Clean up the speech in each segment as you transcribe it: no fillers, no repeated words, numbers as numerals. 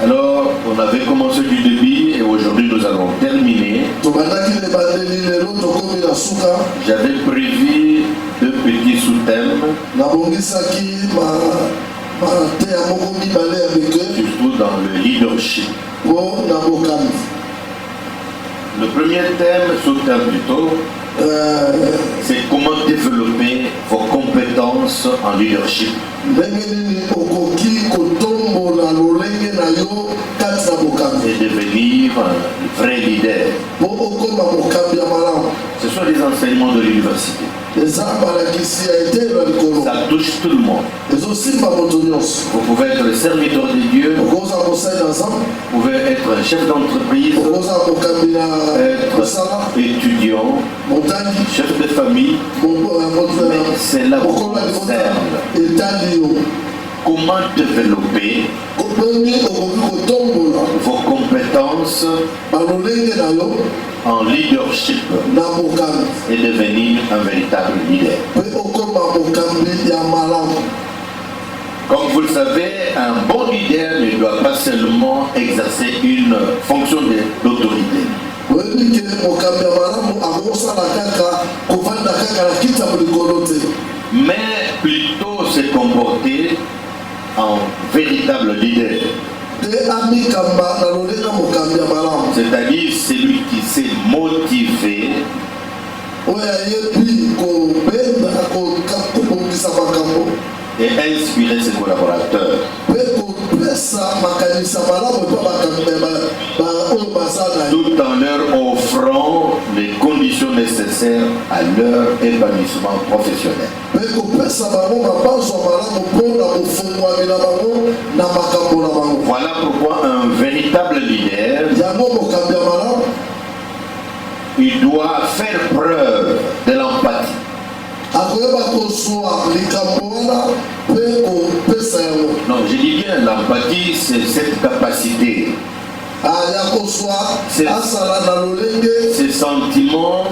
Alors, on avait commencé du début et aujourd'hui nous allons terminer. J'avais prévu 2 petits sous-thèmes. Surtout dans le leadership. Le premier thème, sous-thème plutôt, c'est comment développer vos compétences en leadership. Et devenir un vrai leader. Ce sont les enseignements de l'université. Ça touche tout le monde. Vous pouvez être serviteur de Dieu, vous pouvez être un chef d'entreprise, être étudiant, chef de famille, mais c'est là où on observe comment développer vos compétences en leadership et devenir un véritable leader. Comme vous le savez, un bon leader ne doit pas seulement exercer une fonction d'autorité, mais plutôt se comporter en véritable leader. C'est-à-dire celui qui sait motiver et inspirer ses collaborateurs. Tout en leur offrant les conditions nécessaires à leur épanouissement professionnel. Voilà pourquoi un véritable leader, il doit faire preuve de l'empathie. Non, je dis bien l'empathie, c'est cette capacité, ces sentiments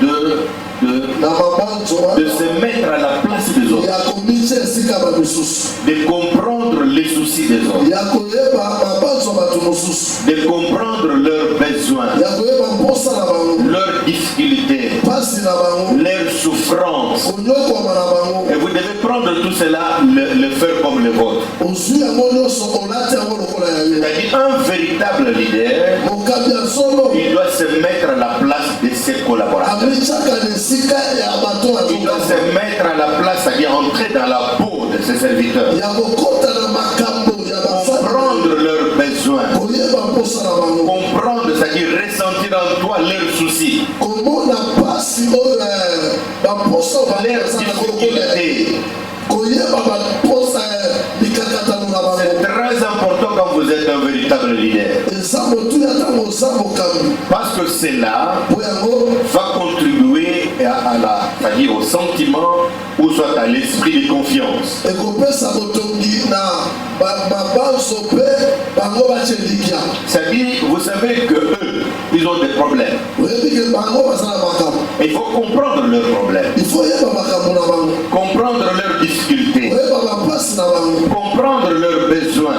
de se mettre à la place des autres, de comprendre les soucis des autres, de comprendre leurs besoins, leurs difficultés, leurs souffrances. Et vous devez prendre tout cela, le faire comme le vôtre. C'est-à-dire un véritable leader, il doit se mettre à la place de ses collaborateurs. Il doit se mettre à la place, c'est-à-dire entrer dans la peau de ses serviteurs, comprendre leurs besoins, comprendre, c'est-à-dire ressentir en toi leurs soucis, leurs difficultés. C'est très important quand vous êtes un véritable leader, parce que cela va contribuer c'est-à-dire au sentiment ou soit à l'esprit de confiance. C'est-à-dire, vous savez que eux, ils ont des problèmes. Il faut comprendre leurs problèmes, comprendre leurs difficultés, comprendre leurs besoins.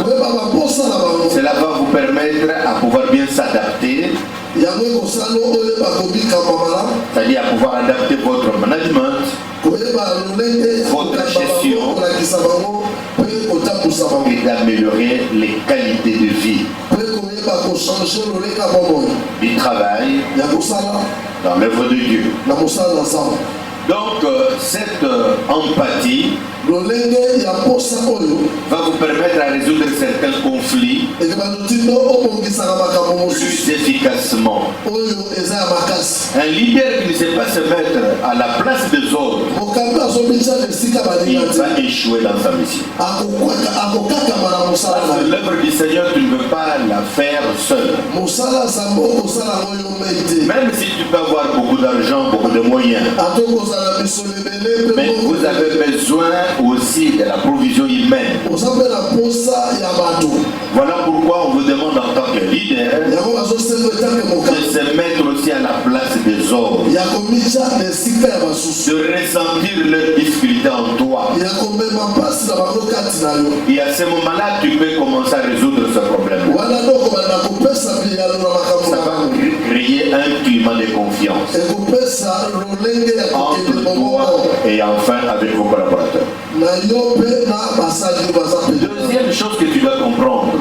Cela va vous permettre à pouvoir bien s'adapter, c'est-à-dire à pouvoir adapter votre management, votre gestion et d'améliorer les qualités de vie, du travail, dans l'œuvre de Dieu. Donc, cette empathie va vous permettre à résoudre certains conflits plus efficacement. Un leader qui ne sait pas se mettre à la place des autres, il va échouer dans sa mission. L'œuvre du Seigneur, tu ne peux pas la faire seul. Même si tu peux avoir beaucoup d'argent, beaucoup de moyens, mais vous avez besoin aussi de la provision humaine. Voilà pourquoi on vous demande en tant que leader de se mettre aussi à la place des autres, de ressentir leurs difficultés en toi et à ce moment-là, tu peux commencer à résoudre ce problème. Ça va créer un climat de confiance entre toi et enfin avec vos collaborateurs. Deuxième chose que tu dois comprendre,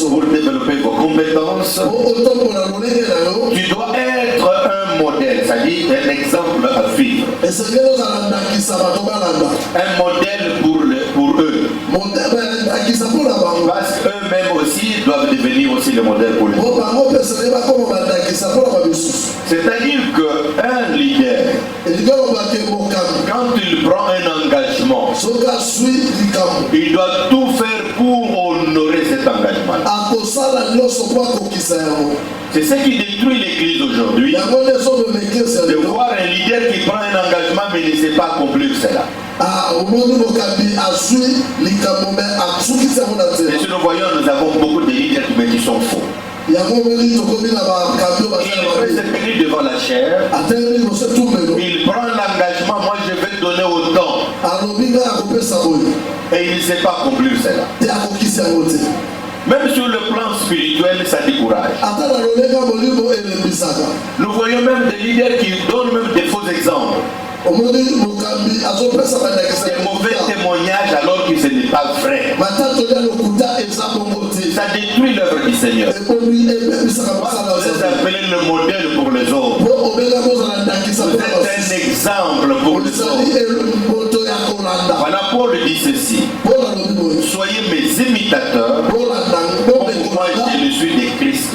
pour développer vos compétences, tu dois être un modèle, c'est-à-dire un exemple à suivre. Un modèle pour eux. Parce qu'eux-mêmes aussi doivent devenir aussi le modèle pour les autres. C'est-à-dire qu'un leader, quand il prend un engagement, il doit tout faire pour honorer cet engagement. C'est ce qui détruit l'église aujourd'hui. De voir un leader qui prend un engagement mais ne sait pas accomplir cela. Et si nous voyons, nous avons beaucoup de leaders qui sont faux. Il fait se tenir devant la chair. Il prend l'engagement, moi je vais donner autant. Et il ne sait pas accomplir cela. Même sur le plan spirituel, ça décourage. Nous voyons même des leaders qui donnent même des faux exemples. Des mauvais témoignages alors que ce n'est pas vrai. Ça détruit l'œuvre du Seigneur. Vous êtes appelé le modèle pour les autres. Vous êtes un exemple pour les autres. Voilà, Paul dit ceci. Soyez mes imitateurs, comme moi je suis de Christ.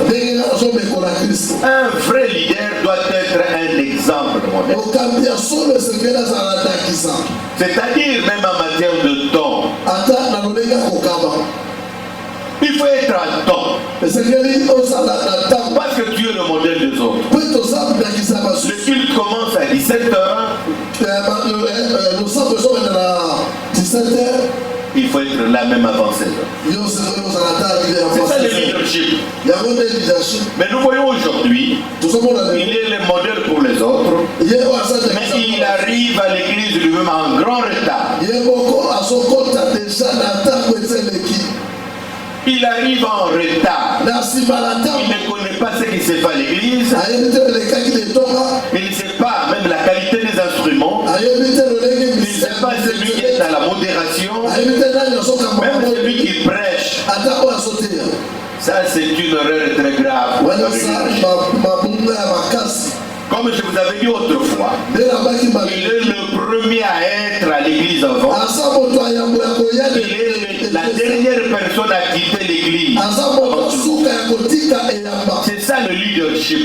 Un vrai leader doit être un exemple de modèle. C'est-à-dire même en matière de temps. Il faut être à temps. Parce que tu es le modèle des autres. Le culte commence à 17h. Il faut être là même avant 16h. C'est ça le leadership. Mais nous voyons aujourd'hui, il est le modèle pour les autres. Mais il arrive à l'église lui-même en grand retard. Il arrive en retard. Il ne connaît pas ce qui se fait à l'église. Il ne sait pas même la qualité des instruments. Il ne sait pas celui qui est à la modération. Même celui qui prêche. Ça, c'est une erreur très grave. Comme je vous avais dit autrefois, il est le premier à être à l'église avant. Il est la dernière personne à quitter l'église. C'est ça le leadership.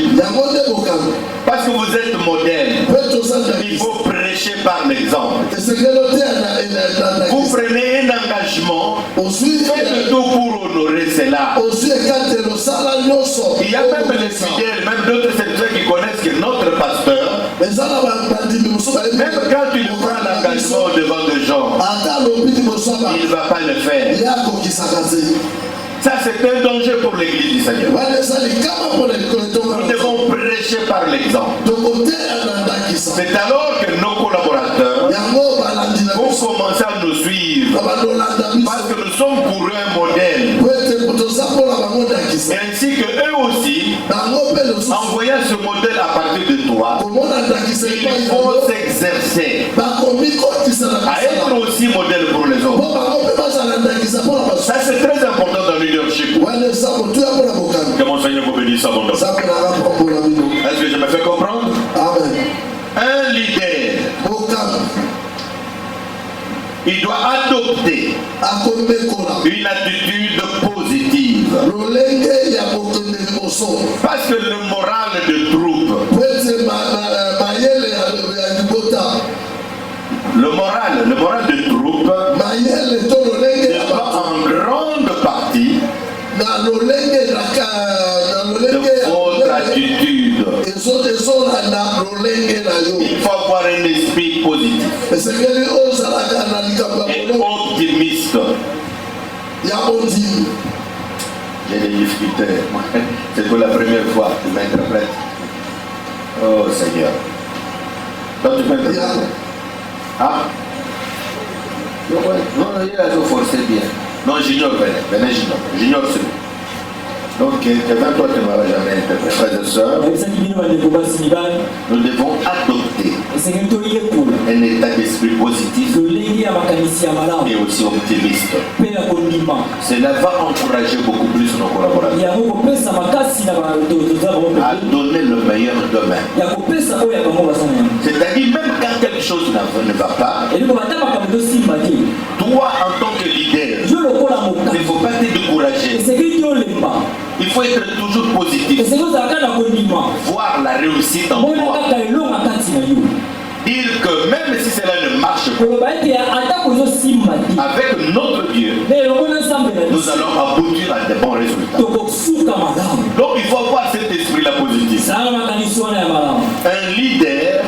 Parce que vous êtes modèle. Il faut prêcher par l'exemple. Vous prenez un engagement. Faites tout pour honorer cela. Il y a même les fidèles, même d'autres secteurs qui connaissent que notre pasteur, même quand il prend l'engagement devant des gens, il ne va pas le faire. Ça, c'est un danger pour l'église du Seigneur. Nous devons prêcher par l'exemple. C'est alors que nos collaborateurs vont commencer à nous suivre. Parce que nous sommes pour eux un modèle. Et ainsi que eux aussi, en voyant ce modèle à partir de toi, ils vont s'exercer à être aussi modèle pour les autres. Ça, c'est très important dans le leadership. Que mon Seigneur vous bénisse abondamment. Est-ce que je me fais comprendre? Amen. Un leader, il doit adopter une attitude positive. Parce que le moral de troupe, le moral de troupe dépend en grande partie de votre attitude. Il faut avoir un esprit positif et optimiste. J'ai des difficultés. C'est pour la première fois que je m'interprète. Oh Seigneur. Toi tu m'interprètes? Ah? Non, il a forcé bien. Non, j'ignore, venez, j'ignore celui. Donc, Kevin, toi, tu ne m'auras jamais interprété. Frères et sœurs, nous devons adopter un état d'esprit positif et aussi optimiste. Cela va encourager beaucoup plus nos collaborateurs à donner le meilleur demain. C'est-à-dire, même quand quelque chose ne va pas, toi, en tant que leader, il ne faut pas te décourager. Il faut être toujours positif. Voir la réussite en toi. Dire que même si cela ne marche pas, avec notre Dieu, nous allons aboutir à de bons résultats. Donc il faut avoir cet esprit-là positif. Un leader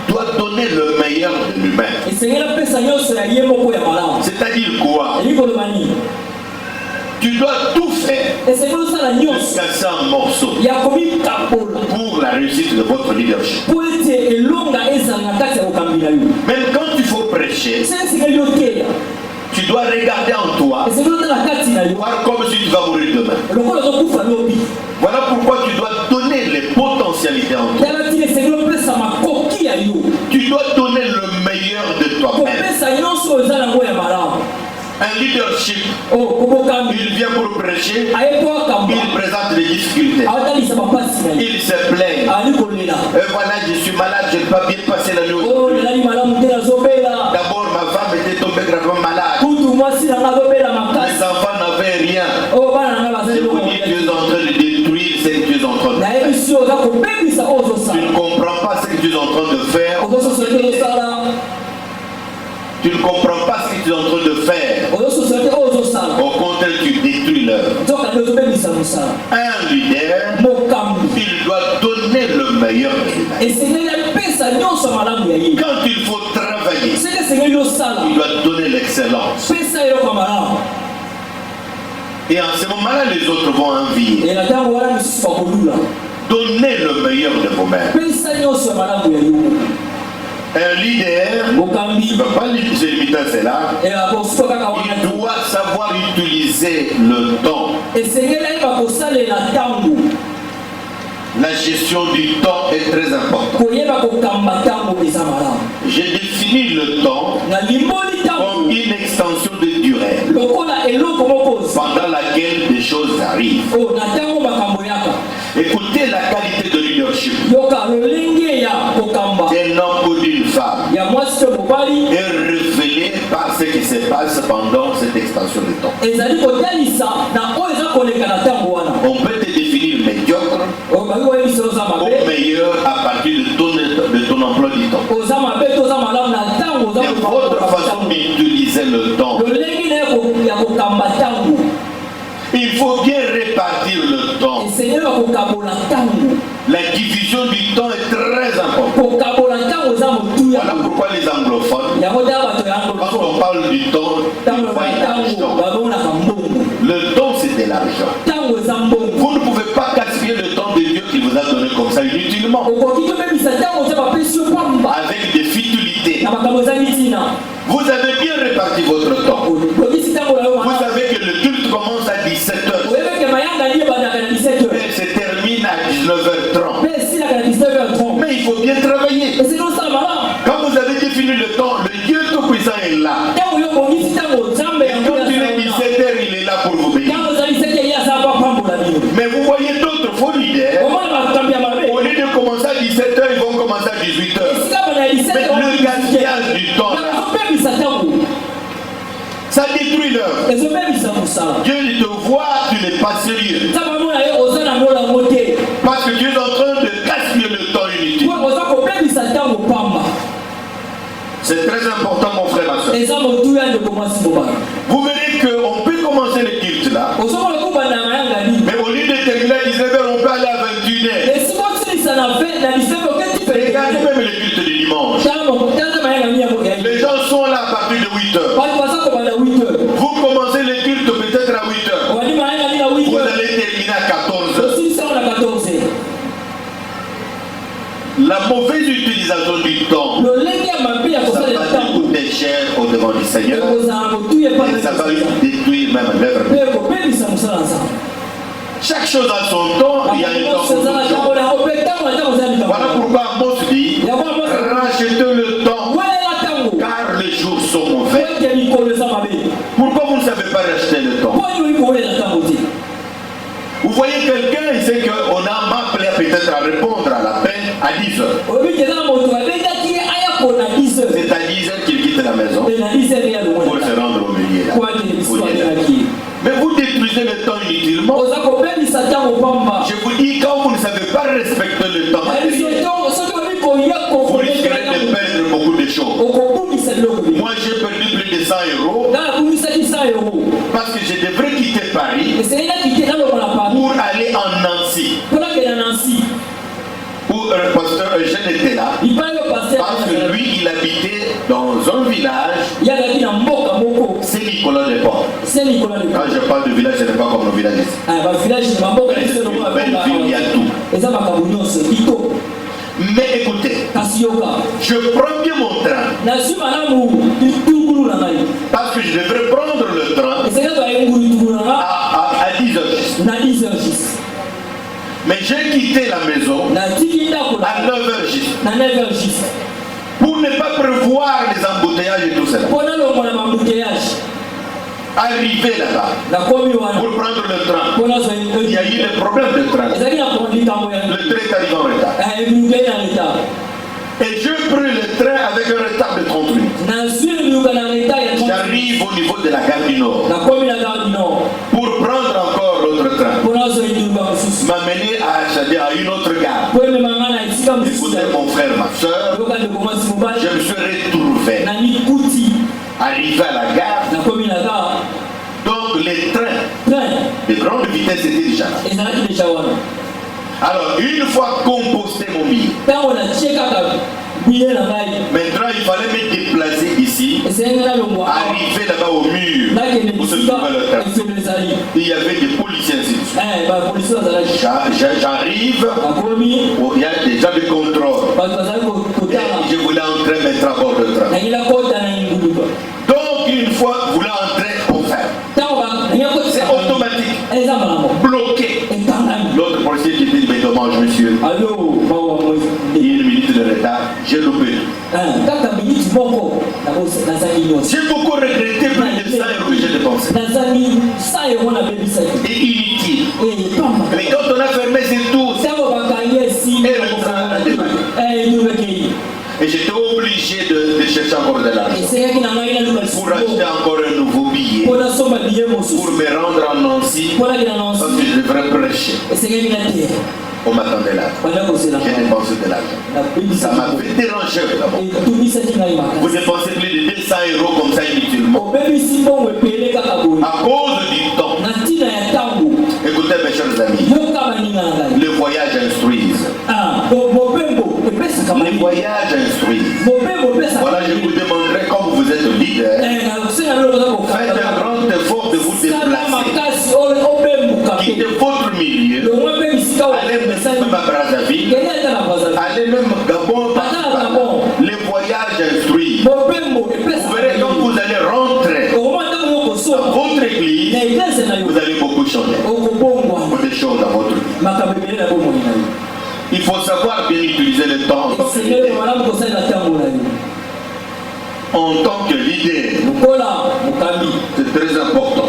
doit donner le meilleur de lui-même. C'est-à-dire quoi? Tu dois tout faire jusqu'à casser un morceau pour la réussite de votre leadership. Même quand il faut prêcher, tu dois regarder en toi, voir comme si tu vas mourir demain. Voilà pourquoi tu dois donner les potentialités en toi. Tu dois donner le meilleur de toi-même. Un leadership, il vient pour prêcher, il présente les difficultés, il se plaint. Voilà, je suis malade, je ne peux pas bien passer la nuit. D'abord, ma femme était tombée gravement malade. Les enfants n'avaient rien. C'est pour dire que tu es en train de détruire ce que tu es en train de faire. Tu ne comprends pas ce que tu es en train de faire. Tu ne comprends pas ce que tu es en train de faire. Au contraire, tu détruis l'œuvre. Un leader, il doit donner le meilleur de lui-même. Quand il faut travailler, il doit donner l'excellence. Et en ce moment-là, les autres vont envier. Donnez le meilleur de vous-même. Un leader ne va pas se limiter à cela. Il doit savoir utiliser le temps. La gestion du temps est très importante. J'ai défini le temps comme une extension de durée pendant laquelle des choses arrivent. Écoutez la qualité de leadership d'un homme ou d'une femme est révélée par ce qui se passe pendant cette extension de temps. On peut te définir médiocre ou meilleur à partir de ton emploi du temps. C'est votre façon d'utiliser le temps. Il faut bien répartir le temps. La division du temps est très importante. Voilà pourquoi les anglophones, quand on parle du temps, ils voient l'argent. Le temps, c'est de l'argent. Vous ne pouvez pas gaspiller le temps de Dieu qu'il vous a donné comme ça inutilement. Avec des futilités. Vous avez bien réparti votre temps. Vous savez que le culte commence à 17h. Et se termine à 19h30. Mais il faut bien travailler. Quand vous avez défini le temps, le Dieu Tout-Puissant est là. Et quand il est 17h, il est là pour vous bénir. Mais vous voyez d'autres faux leaders. Au lieu de commencer à 17h, ils vont commencer à 18h. Mais le gaspillage du temps, ça détruit l'heure. Dieu te voit, tu n'es pas sérieux. Parce que tu es en train de gaspiller le temps inutile. C'est très important, mon frère, ma soeur. Vous verrez qu'on peut commencer le culte là. Mais au lieu de terminer à 19h, on peut aller à 21h. Regardez même le culte du dimanche. Les gens sont là à partir de 8h. Vous commencez le culte peut-être à 8h. Vous allez terminer à 14h. La mauvaise utilisation du temps, ça va coûter cher au devant nom du Seigneur. Et ça va détruire même l'œuvre. Chaque chose a son temps, il y a un temps pour tout. Voilà pourquoi Amos dit, rachetez le temps, car les jours sont mauvais. Pourquoi vous ne savez pas racheter le temps? Vous voyez quelqu'un, il sait qu'on a appelé peut-être à répondre à l'appel à 10 heures. C'est à 10 heures qu'il quitte la maison pour se rendre au milieu. Mais vous détruisez le temps inutilement. Je vous dis, quand vous ne savez pas respecter le temps, vous risquerez de perdre beaucoup de choses. Moi, j'ai perdu plus de 100 euros parce que je devrais quitter Paris pour aller en Nancy. Où le pasteur Eugène était là, parce que lui, il habitait dans un village, c'est Nicolas de Port. Quand je parle de village, ce n'est pas comme le village ici. C'est une belle ville, il y a tout. Mais écoutez, je prends bien mon train, parce que je devrais prendre le train à 10 heures. Mais j'ai quitté la maison à 9h juste. Pour ne pas prévoir les embouteillages et tout cela. Arrivé là-bas, pour prendre le train, il y a eu des problèmes de train. Le train est arrivé en retard. Et je prends le train avec un retard de 30 minutes. J'arrive au niveau de la gare du Nord. Pour prendre encore l'autre train. M'amener à une autre gare. Écoutez mon frère, ma soeur, je me suis retrouvé arrivé à la gare. Donc les trains de grande vitesse étaient déjà là. Alors une fois composté mon billet, maintenant il fallait me déplacer ici, arriver là-bas au mur où se trouvait le train. Il y avait des policiers ainsi de suite. J'arrive, il y a des gens de contrôle. Et je voulais entrer mettre à bord de train. Donc une fois vous l'entrez, on ferme. C'est automatique. Bloqué. L'autre policier qui dit, mais dommage monsieur. Il y a une minute de retard, j'ai loupé. J'ai beaucoup regretté plus de 100 euros que j'ai dépensé. Et inutile. Mais quand on a fermé, c'est tout. Et le train a démarré. Et j'étais obligé de chercher encore de l'argent pour acheter encore un nouveau billet, pour me rendre en Nancy, parce que je devrais prêcher. On m'attendait là. J'ai dépensé de l'argent. Ça m'a fait déranger d'abord. Vous dépensez plus de 200 euros comme ça inutilement. À cause du temps. Écoutez mes chers amis, le voyage instruise. Les voyages instruisent. Voilà, je vous demanderai, comme vous êtes leader, faites un grand effort de vous déplacer. Quittez votre milieu. Allez même à Brazzaville. Allez même Gabon. Les voyages instruisent. Vous verrez quand vous allez rentrer dans votre église, vous allez beaucoup changer. Beaucoup de choses dans votre vie. Il faut savoir bien utiliser le temps en tant que leader. En tant que leader, c'est très important.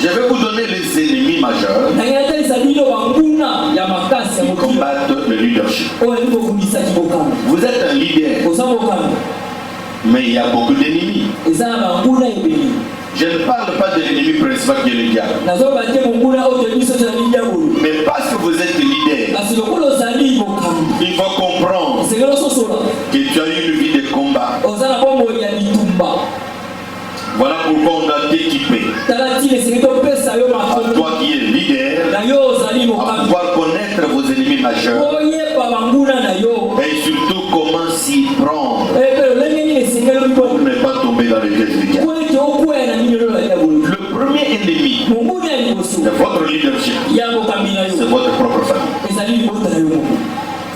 Je vais vous donner les ennemis majeurs qui combattent le leadership. Vous êtes un leader, mais il y a beaucoup d'ennemis. Je ne parle pas de l'ennemi principal qui est le diable. Mais parce que vous êtes leader, il faut comprendre que tu as eu une vie de combat. Voilà pourquoi on doit t'équiper. À toi qui es leader, à pouvoir connaître vos ennemis majeurs. Et surtout comment s'y prendre pour ne pas tomber dans les pièges du diable. Le premier ennemi de votre leadership, c'est votre propre famille.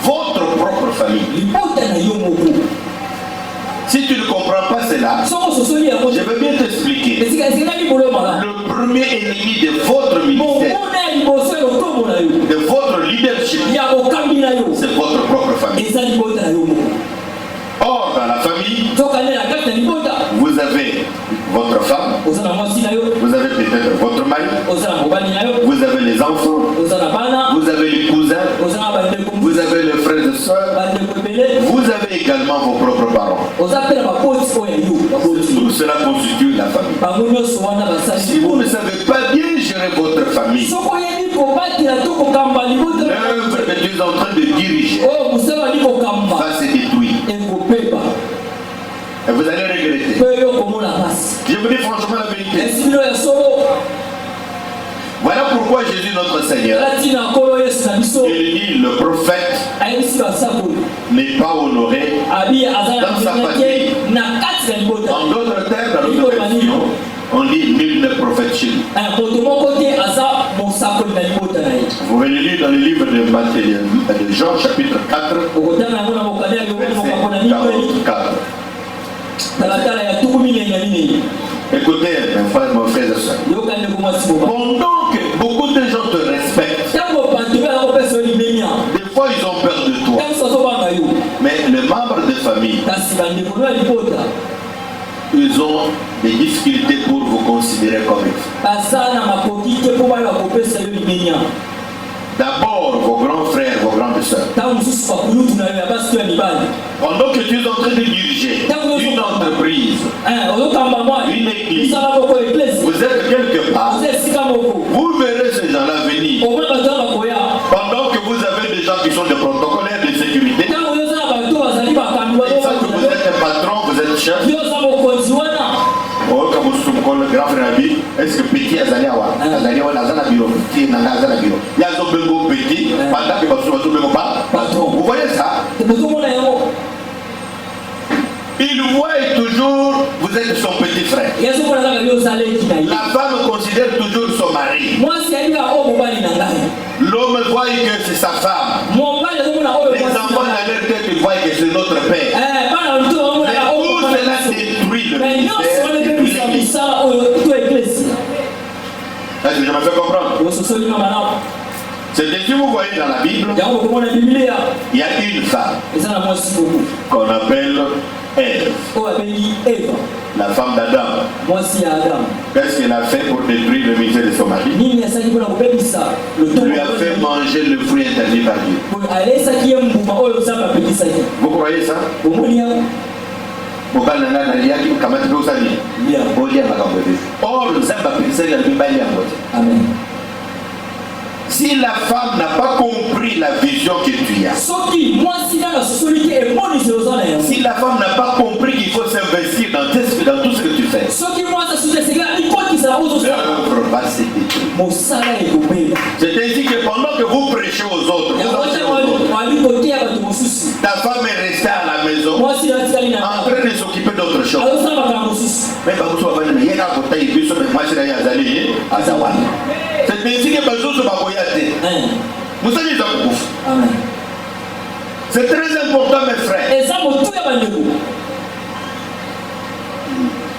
Votre propre famille. Si tu ne comprends pas cela, de votre leadership, c'est votre propre famille. Or, dans la famille, vous avez votre femme, vous avez peut-être votre mari, vous avez les enfants, vous avez les cousins, vous avez les frères et sœurs, vous avez également vos propres parents. Tout cela constitue la famille. Si vous ne savez pas bien gérer votre famille, l'œuvre que tu es en train de diriger va se détruire. Et vous allez regretter. Je vous dis franchement la vérité. Voilà pourquoi Jésus notre Seigneur, il dit le prophète n'est pas honoré dans sa patrie. En d'autres termes, dans notre version, on dit nul n'est prophète chez lui. Vous pouvez le lire dans le livre de Jean chapitre 4, verset 44. Écoutez, mes frères, mon frère et soeur. Pendant que beaucoup de gens te respectent, des fois ils ont peur de toi. Mais les membres de famille, ils ont des difficultés pour vous considérer comme il faut. D'abord vos grands frères, vos grandes sœurs. Pendant que tu es en train de diriger une entreprise, une église, vous êtes quelque part, vous verrez ces gens-là venir. Pendant que vous avez des gens qui sont des protocolaires de sécurité, ils savent que vous êtes un patron, vous êtes chef. Oh, comme le grand frère Abi, est-ce que petit Azali Awa, Azali Awa, Azana Biro, qui n'a pas Azana Biro. Il y a un bengo petit, pendant que votre bengo pas. Vous voyez ça? Il voit toujours, vous êtes son petit frère. La femme considère toujours son mari. L'homme voit que c'est sa femme. Les enfants dans leur tête ils voient que c'est notre père. Mais tout cela détruit le ministère. Est-ce que je me fais comprendre? C'est que vous voyez dans la Bible, il y a une femme qu'on appelle Ève, la femme d'Adam. Qu'est-ce qu'elle a fait pour détruire le ministère de son mari? Elle lui a fait manger le fruit interdit par Dieu. Vous croyez ça? Or, Amen. Si la femme n'a pas compris la vision que tu as, si la femme n'a pas compris qu'il faut s'investir dans tout ce que tu fais, l'œuvre va se détruire. C'est ainsi que pendant que vous prêchez aux autres, ta femme est restée à la maison en train de s'occuper d'autre chose. Mais c'est ainsi que c'est très important, mes frères.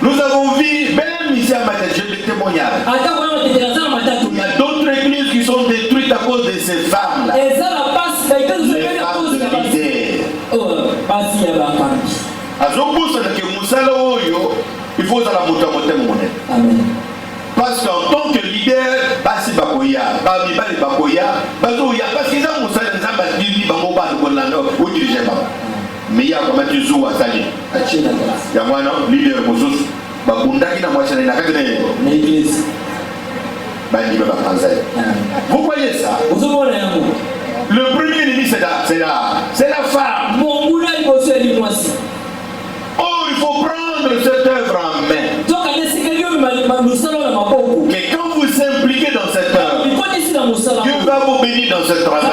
Nous avons vu, même ici à Mathieu, des témoignages. Il y a d'autres églises qui sont détruites à cause de ces femmes-là. Les femmes de l'idée. Il faut la Amen. Parce qu'en tant que leader, parce qu'ils ont mais il y a comment tu joues à Sali. Il y a moi, leader Moussous, vous voyez ça? Le premier ennemi, c'est la femme. Oh, il faut prendre cette œuvre en main. Que quand vous impliquez dans cette œuvre, Dieu va vous bénir dans ce travail.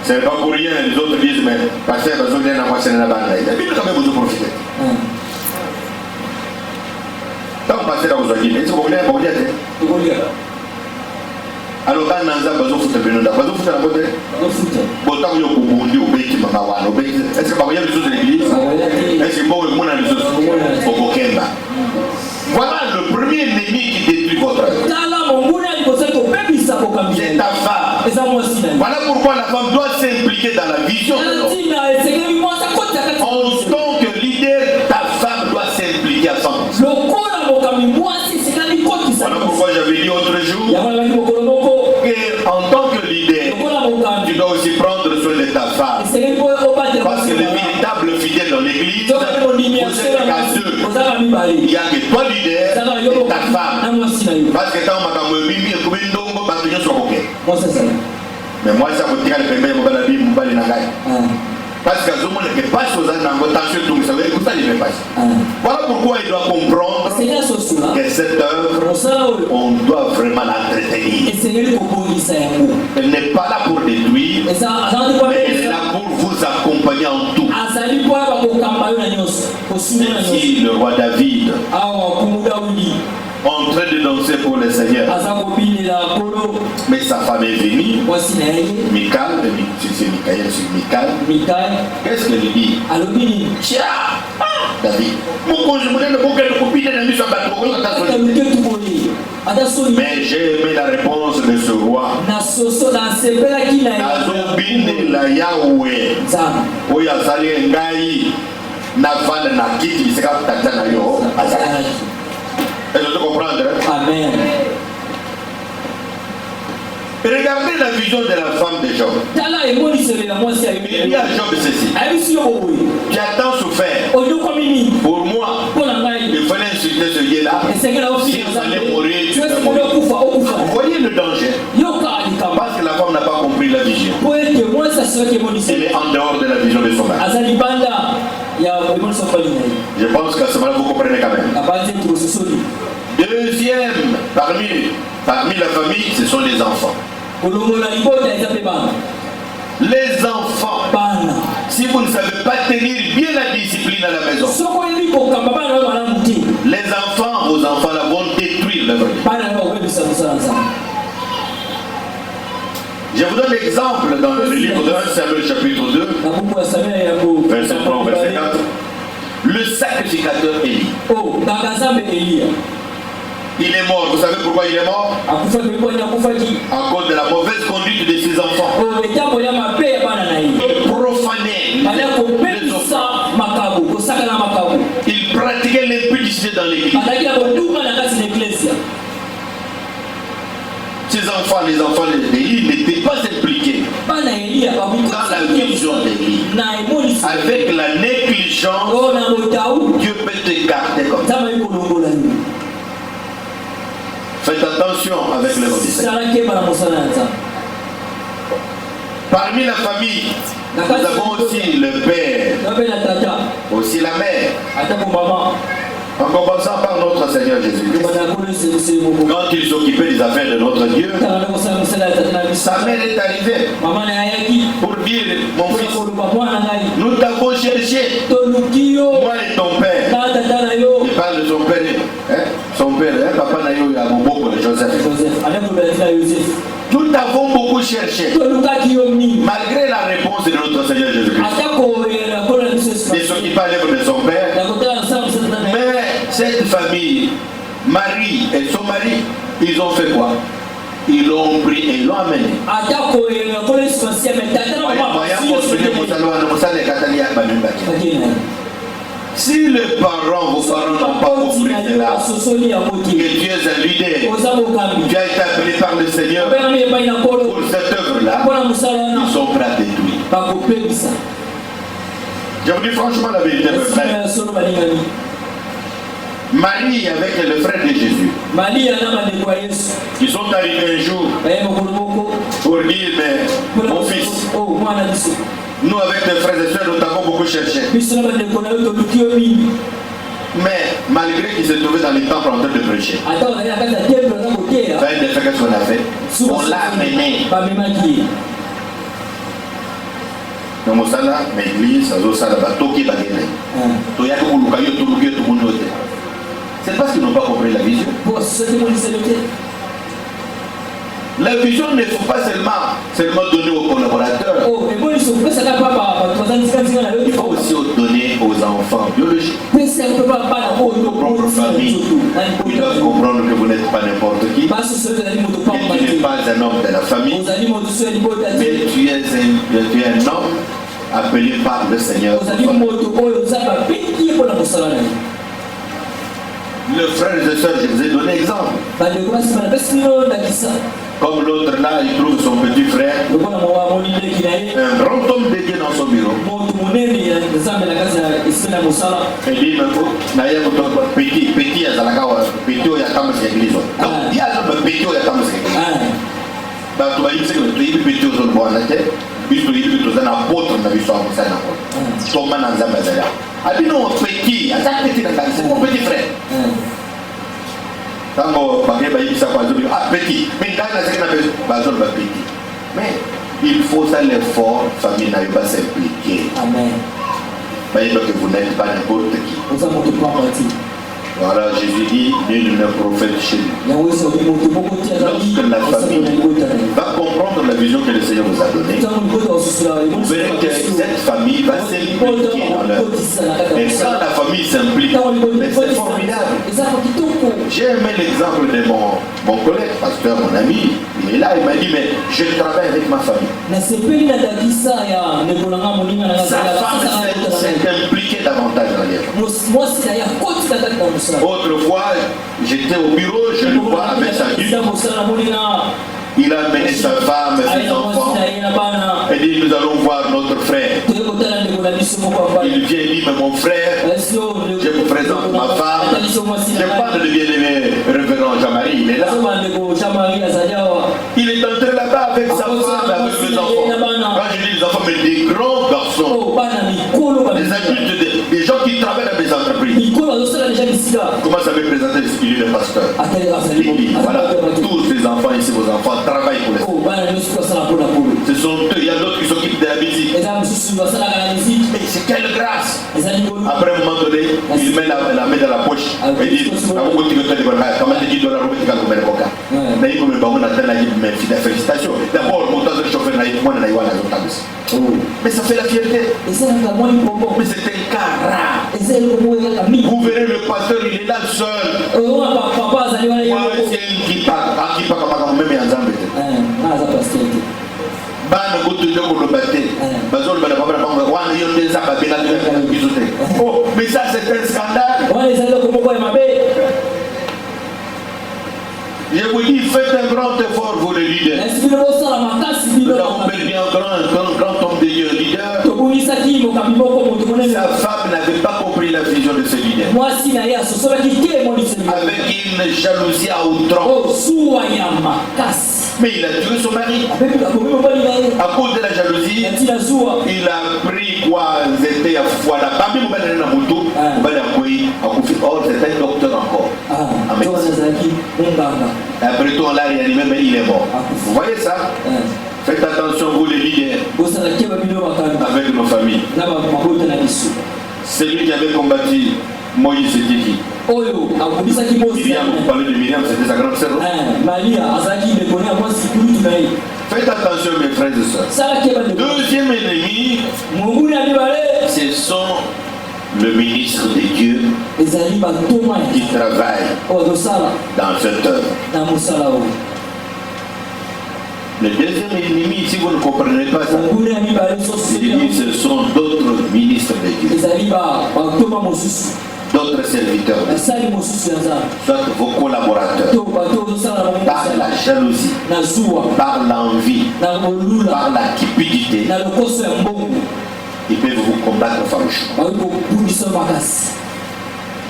C'est pas pour rien, les autres disent, mais pasteur, vous avez besoin de la bande. La Bible, quand même, vous profitez. Tant que pasteur, vous avez dit, mais c'est pour rien. Alors, quand on a besoin de foutre le bénin, vous foutre la beauté. Bon, tant que vous avez au béki, est-ce que vous avez des choses de l'église? Est-ce que vous avez des choses au Bokemba? Voilà le premier ennemi qui détruit votre œuvre. C'est ta femme. Voilà pourquoi la femme doit s'impliquer dans la vision de l'homme. En tant que leader, ta femme doit s'impliquer à 100%. Voilà pourquoi j'avais dit autre jour qu'en tant que leader, tu dois aussi prendre soin de ta femme. Parce que le véritable fidèle dans l'église, vous êtes qu'à deux. Il n'y a que toi leader et ta femme. Parce que quand on m'a dit, mais moi, ça me tire le premier mot la Bible, parce que tout le monde ne peut pas se faire attention, tout ça veut ça ne pas. Voilà pourquoi il doit comprendre que cette œuvre, on doit vraiment l'entretenir. Elle n'est pas là pour détruire, mais elle est là pour vous accompagner en tout. Ainsi, le roi David, en train de danser pour le Seigneur, mais sa femme est venue, Michal, c'est Michael, c'est Michal. Qu'est-ce qu'elle dit? Tiens, David, mais j'ai aimé la réponse de ce roi. Est-ce que tu comprends? Amen. Regardez la vision de la femme de Job. Il y a Job ceci. Qui a tant souffert. Pour moi, il fallait insulter ce Dieu-là. S'il fallait mourir, tu peux mourir. Vous voyez le danger? Parce que la femme n'a pas compris la vision. Elle est en dehors de la vision de son mari. Je pense qu'à ce moment-là, vous comprenez quand même. Deuxième, parmi la famille, ce sont les enfants. Les enfants, si vous ne savez pas tenir bien la discipline à la maison, les enfants, vos enfants là, vont détruire la vie. Je vous donne l'exemple dans le livre de 1 Samuel chapitre 2, verset 3, verset 4. Le sacrificateur Élie. Il est mort. Vous savez pourquoi il est mort? À cause de la mauvaise conduite de ses enfants. Il profanait les offrandes. Il pratiquait l'impudicité dans l'église. Ces enfants, les enfants d'Élie n'étaient pas impliqués dans la vision d'Élie. Avec la négligence, Dieu peut t'écarter comme ça. Faites attention avec les obéissants. Parmi la famille, nous avons aussi le père, aussi la mère. En commençant par notre Seigneur Jésus-Christ, quand il s'occupait des affaires de notre Dieu, sa mère est arrivée pour dire, mon fils, nous t'avons cherché, moi et ton père. Il parle de son père, son père, papa Nayo Yaboboko, Joseph. Nous t'avons beaucoup cherché, malgré la réponse de notre Seigneur Jésus-Christ. Il s'occupait à l'œuvre de son père. Mais cette famille, Marie et son mari, ils ont fait quoi? Ils l'ont pris et ils l'ont amené. Si les parents, vos parents n'ont pas compris cela, que tu es un leader, tu as été appelé par le Seigneur pour cette œuvre-là, ils sont prêts à détruire. Je vous dis franchement la vérité, mes frères. Marie avec le frère de Jésus, ils sont arrivés un jour pour dire, mais mon fils, nous avec les frères et sœurs, nous t'avons beaucoup cherché. Mais malgré qu'ils se trouvaient dans les temples en train de prêcher, qu'est-ce qu'on a fait? On l'a amené. Dans mon salon, l'église, c'est parce qu'ils n'ont pas compris la vision. La vision ne faut pas seulement donner aux collaborateurs. Il faut aussi donner aux enfants biologiques. Vos propres familles, ils doivent comprendre que vous n'êtes pas n'importe qui. Que tu n'es pas un homme de la famille, mais tu es un homme appelé par le Seigneur. Le frère et sœurs, je vous ai donné exemple. Comme l'autre là, il trouve son petit frère, un grand homme de Dieu dans son bureau. Et dit, petit, mais il faut ça l'effort, famille n'a pas s'impliquer. Amen. Que vous n'êtes pas n'importe qui. Voilà, Jésus dit, nul ne prophète chez lui. Lorsque la famille va comprendre la vision que le Seigneur vous a donnée, vous verrez que cette famille va s'impliquer dans leur. Et quand la famille s'implique, c'est formidable. J'ai aimé l'exemple de mon collègue, pasteur, mon ami. Il est là, il m'a dit, mais je travaille avec ma famille. Sa femme s'est impliquée davantage dans les. Autrefois, j'étais au bureau, je le vois avec sa fille. Il a amené sa femme et ses enfants. Et dit, nous allons voir notre frère. Il vient et dit, mais mon frère, je vous présente ma femme. Je parle de bien-aimé révérend Jean-Marie, il est là. Il est entré là-bas avec sa femme et avec ses enfants. Quand je dis les enfants, mais des grands garçons, des adultes, des gens qui travaillent dans des entreprises. Comment ça veut présenter il est le pasteur? Il dit, voilà, tous ces enfants ici, vos enfants, travaillent pour les. Ce sont eux, il y a d'autres qui s'occupent de la musique. Mais c'est quelle grâce! Après un moment donné, il met la main dans la poche et dit, félicitations. D'abord, le chauffeur mais ça fait la fierté. Mais c'est un cas rare. Vous verrez le pasteur, il est là seul. Oh, mais ça c'est un scandale. Je vous dis, faites un grand effort, vous les leaders. Nous avons perdu un grand homme de Dieu, leader. Sa femme n'avait pas compris la vision de ce leader. Avec une jalousie à outrance. Mais il a tué son mari. À cause de la jalousie, il a pris quoi? C'était à Fouala. Or, c'était un docteur encore. Après tout, on l'a réanimé, mais il est mort. Vous voyez ça? Faites attention, vous les leaders, avec nos familles. Celui qui avait combattu Moïse, c'était qui? Myriam, vous parlez de Myriam, c'était sa grande sœur. Faites attention, mes frères et sœurs. Deuxième ennemi, ce sont le ministre de Dieu qui travaille dans cette œuvre. Le deuxième ennemi, si vous ne comprenez pas ça, ce sont d'autres ministres de Dieu, d'autres serviteurs, soit vos collaborateurs, par la jalousie, par l'envie, par la cupidité, ils peuvent vous combattre farouchement.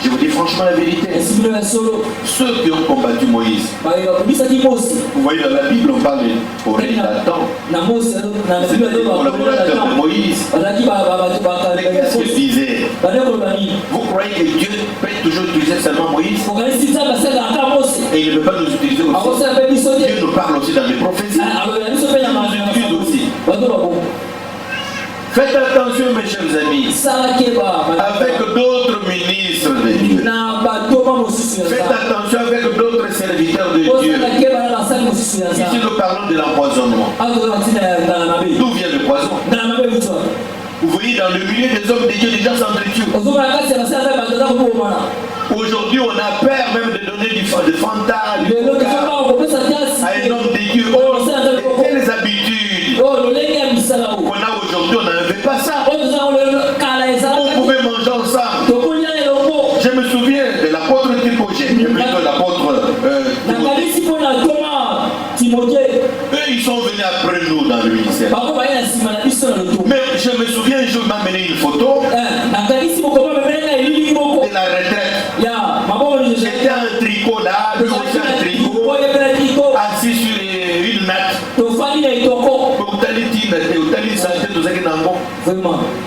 Je vous dis franchement la vérité. Ceux qui ont combattu Moïse, vous voyez dans la Bible, on parle au règne d'Adam. C'était des collaborateurs de Moïse. Mais qu'est-ce qu'ils disaient? Vous croyez que Dieu peut toujours utiliser seulement Moïse? Et il ne peut pas nous utiliser aussi. Dieu nous parle aussi dans les prophéties. Il nous utilise aussi. Faites attention, mes chers amis, avec d'autres ministres de Dieu. Faites attention avec d'autres serviteurs de Dieu. Ici, nous parlons de l'empoisonnement. D'où vient le poison? Vous voyez, dans le milieu des hommes de Dieu, des gens s'entretuent. Aujourd'hui, on a peur même de donner du fanta, à un homme de Dieu. Oh, quelles habitudes qu'on a aujourd'hui, on n'avait pas ça. On pouvait manger ensemble. Je me souviens de l'apôtre Timothée, plutôt l'apôtre Timothée. Eux, ils sont venus après nous dans le ministère. Mais je me souviens, un jour, il m'a amené une photo de la retraite. J'étais en tricot là, lui aussi en tricot, assis sur une natte.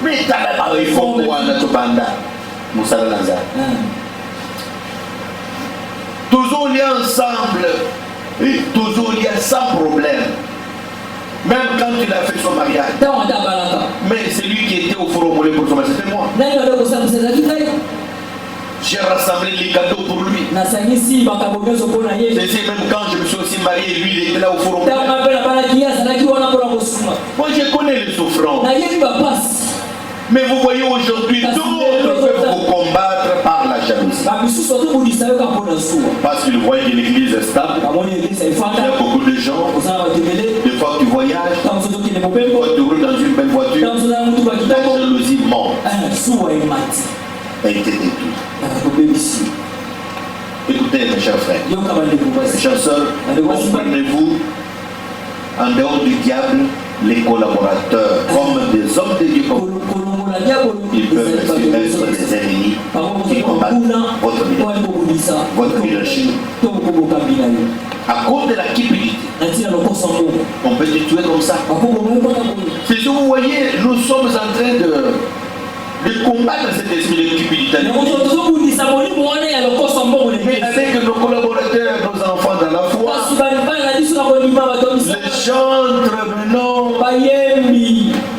Mais il faut toujours liés ensemble, toujours liés sans problème. Même quand il a fait son mariage. Mais c'est lui qui était au four au mollet pour son mariage, c'était moi. J'ai rassemblé les cadeaux pour lui. C'est même quand je me suis aussi marié, lui il était là au four au mollet. Moi je connais les souffrances. Mais vous voyez aujourd'hui, d'autres peuvent vous combattre par la jalousie. Parce qu'ils voient que l'église est stable. Il y a beaucoup de gens. Des fois tu voyages, des fois tu roules dans une belle voiture. La jalousie monte. Et t'es tout. Écoutez mes chers frères, mes chers sœurs, comprenez-vous, en dehors du diable, les collaborateurs, comme des hommes de Dieu, ils peuvent être des ennemis qui combattent votre ministère, votre leadership. À cause de la cupidité, on peut te tuer comme ça. C'est ce que vous voyez, nous sommes en train de combattre cet esprit de cupidité. Mais avec nos collaborateurs, nos enfants dans la foi, les chantres maintenant,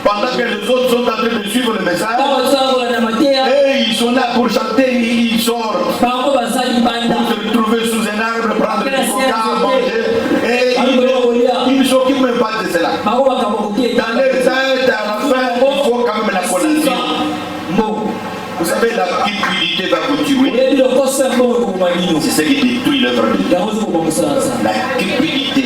pendant que les autres sont en train de suivre le message, et ils sont là pour chanter, ils sortent pour se retrouver sous un arbre, prendre du coca, manger, et ils ne s'occupent même pas de cela. Dans leur tête, à la fin, il faut quand même la connaître. Vous savez, la cupidité va vous tuer. C'est ce qui détruit l'œuvre de Dieu. La cupidité.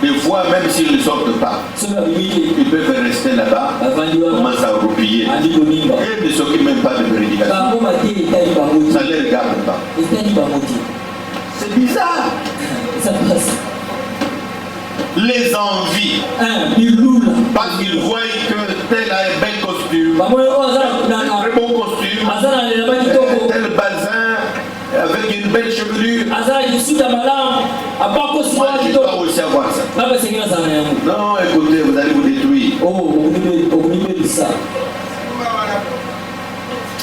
Des fois, même s'ils ne sortent pas, ils peuvent rester là-bas, commencer à roupiller. Et ne s'occupent même pas de prédication. Ça ne les regarde pas. C'est bizarre. Les envies. Parce qu'ils voient que tel a un bel costume, un très bon costume, tel bazin avec une belle chevelure. Moi, je dois aussi avoir ça. Non, écoutez, vous allez vous détruire.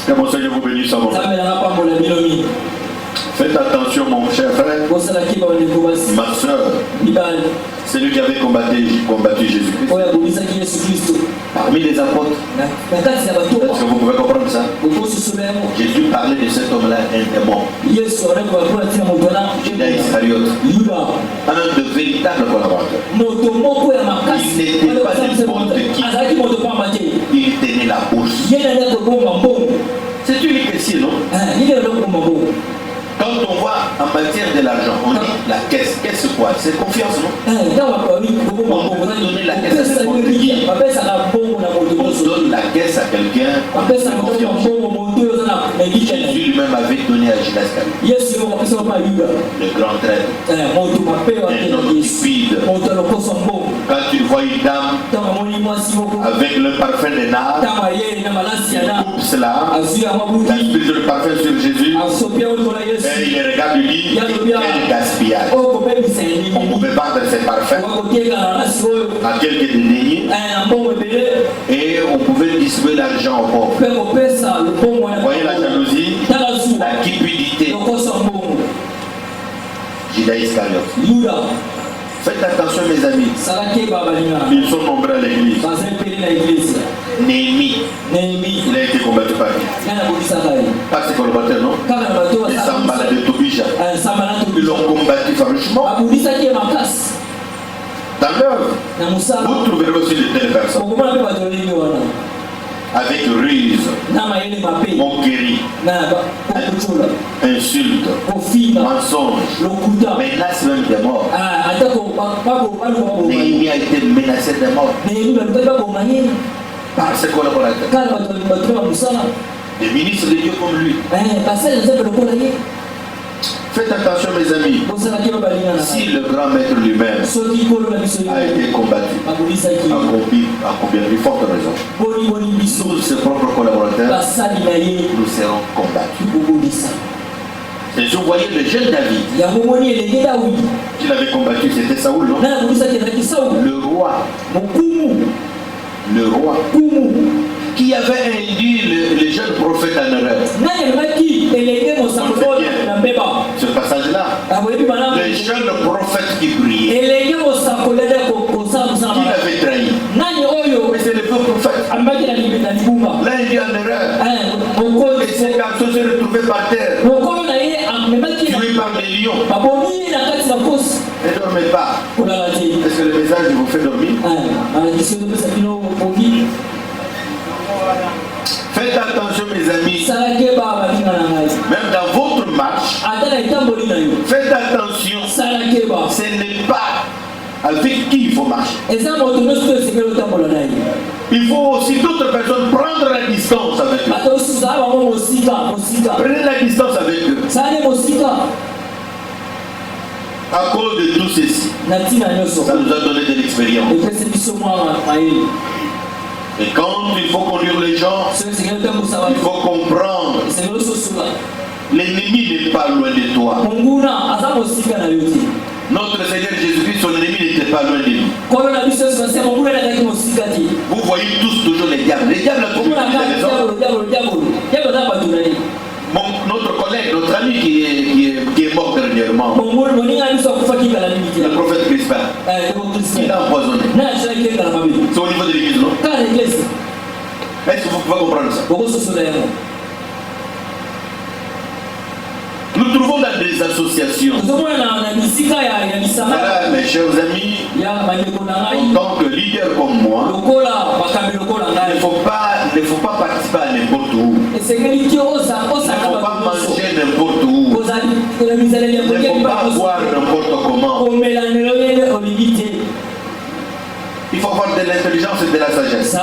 Que mon Seigneur vous bénisse à mon frère. Faites attention, mon cher frère, ma soeur, c'est lui qui avait combattu Jésus-Christ. Parmi les apôtres. Est-ce que vous pouvez comprendre ça? Jésus parlait de cet homme-là intimement. Judas Iscariote, un de véritables collaborateurs. Il n'était pas n'importe qui. Il tenait la bourse. C'est une question, non? Quand on voit en matière de l'argent, on dit la caisse. Caisse c'est quoi? C'est confiance, non? On peut donner la caisse à n'importe qui. On donne la caisse à quelqu'un. Jésus lui-même avait donné à Judas Iscariote, le grand traître, un homme stupide. Quand tu vois une dame avec le parfum de nard, coupe cela, t'aspires le parfum sur Jésus, et il regarde lui dit quel gaspillage. On pouvait vendre ses parfums à quelques déniers et on pouvait distribuer l'argent aux pauvres. Vous voyez la jalousie, la cupidité. Judas Iscariote. Faites attention mes amis. Ils sont nombreux à l'église. Néhémie. Il a été combattu par qui? Pas ses collaborateurs, non? Et Sanballat de Tobija. Ils l'ont combattu farouchement. Dans l'œuvre, vous trouverez aussi de telles personnes. Avec ruse, moquerie, insulte, mensonge, menace même de mort. Néhémie a été menacé de mort par ses collaborateurs. Des ministres de Dieu comme lui. Faites attention mes amis, si le grand maître lui-même a été combattu, à combien de fortes raisons, nous, ses propres collaborateurs, nous serons combattus. Et je voyais le jeune David, qu'il avait combattu, c'était Saoul, non? Le roi, qui avait induit le jeune prophète en erreur. Ce passage-là, le jeune prophète qui brillait, qui l'avait trahi. Mais c'est le faux prophète. Là, il est en erreur. Et ces garçons se retrouvaient par terre, tués par les lions. Ne dormez pas. Est-ce que le message vous fait dormir? Faites attention mes amis, même dans votre marche, faites attention, ce n'est pas avec qui il faut marcher. Il faut aussi d'autres personnes prendre la distance avec eux. Prenez la distance avec eux. À cause de tout ceci, ça nous a donné de l'expérience. Et quand il faut conduire les gens, il faut comprendre. L'ennemi n'est pas loin de toi. Notre Seigneur Jésus-Christ, son ennemi n'était pas loin de lui. Vous voyez tous toujours les diables. Les diables ont toujours raison. Notre collègue, notre ami qui est mort dernièrement, le prophète Crispin, il a empoisonné. C'est au niveau de l'église, non? Est-ce que vous pouvez comprendre ça? Nous trouvons dans des associations. Voilà, mes chers amis, en tant que leader comme moi, il ne faut pas participer à n'importe où. Il ne faut pas manger n'importe où. Il ne faut pas boire n'importe comment. Il faut avoir de l'intelligence et de la sagesse.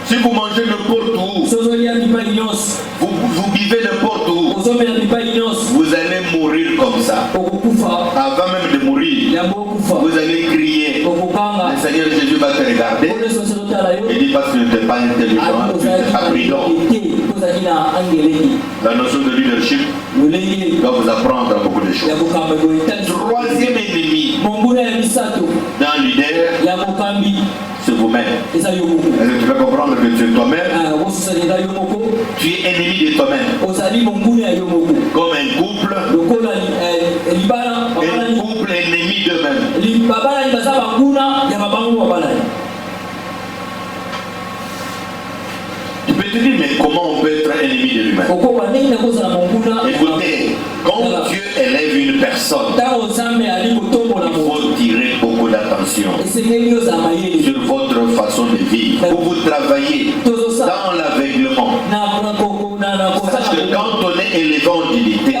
Si vous mangez n'importe où, vous vivez n'importe où, vous allez mourir comme ça. Avant même de mourir, vous allez crier. Le Seigneur Jésus va te regarder et dire parce que tu n'es pas intelligent, tu n'es pas brillant. La notion de leadership va vous apprendre beaucoup de choses. Troisième ennemi d'un leader, c'est vous-même. Est-ce que tu vas comprendre que tu es toi-même? Tu es ennemi de toi-même. Comme un couple ennemi d'eux-mêmes. Tu peux te dire, mais comment on peut être ennemi de lui-même? Écoutez, quand Dieu élève une personne, il faut tirer beaucoup d'attention sur votre façon de vivre. Vous travaillez dans l'aveuglement. Sache que quand on est élevé en dignité,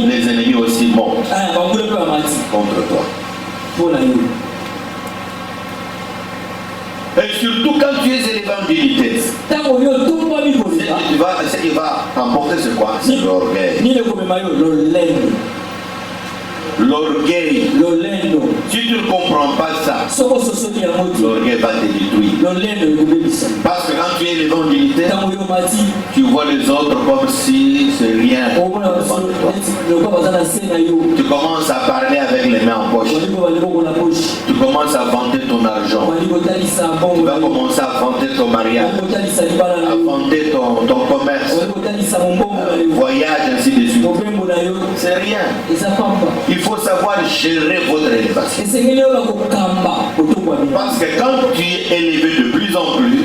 les ennemis aussi montent contre toi. Et surtout quand tu es élevé en dignité, ce qui va emporter c'est quoi? C'est l'orgueil. L'orgueil. Si tu ne comprends pas ça, l'orgueil va te détruire. Parce que quand tu es élevé en dignité, tu vois les autres comme si c'est rien. Tu commences à parler avec les mains en poche. Tu commences à vanter ton argent. Tu vas commencer à vanter ton mariage, à vanter ton commerce, voyage, ainsi de suite. C'est rien. Il faut savoir gérer votre élévation. Parce que quand tu es élevé de plus en plus,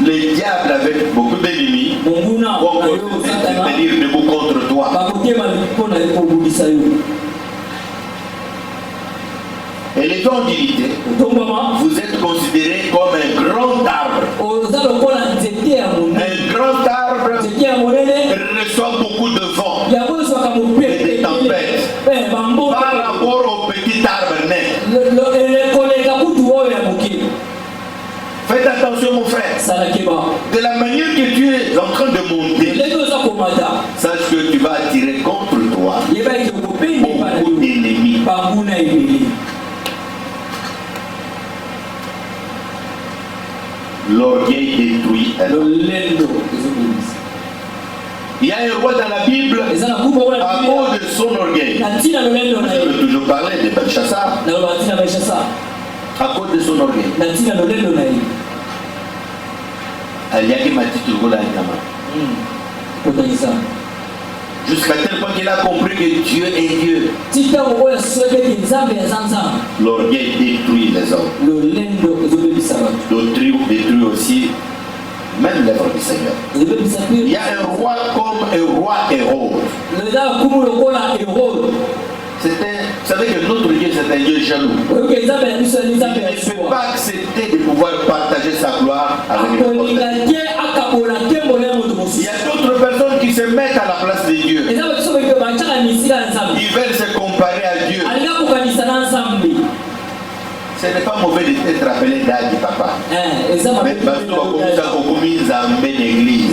les diables avec beaucoup d'ennemis vont se tenir debout contre toi. Élevé en dignité, vous êtes considéré comme un grand arbre. Un grand arbre reçoit beaucoup de vent et des tempêtes par rapport au petit arbre nain. Faites attention mon frère. De la manière que tu es en train de monter, sache que tu vas attirer contre toi beaucoup d'ennemis. L'orgueil détruit. Il y a un roi dans la Bible à cause de son orgueil. Je veux toujours parler de Belshazzar. À cause de son orgueil. Jusqu'à tel point qu'il a compris que Dieu est Dieu. L'orgueil détruit les hommes. L'autrui détruit aussi même l'œuvre du Seigneur. Il y a un roi comme un roi Hérode. Vous savez que notre Dieu c'est un Dieu jaloux. Il ne peut pas accepter de pouvoir partager sa gloire avec les autres. Il y a d'autres personnes qui se mettent à la place de Dieu. Ils veulent se comparer à Dieu. Ce n'est pas mauvais d'être appelé Daddy Papa. Mais parce qu'on commise à une église.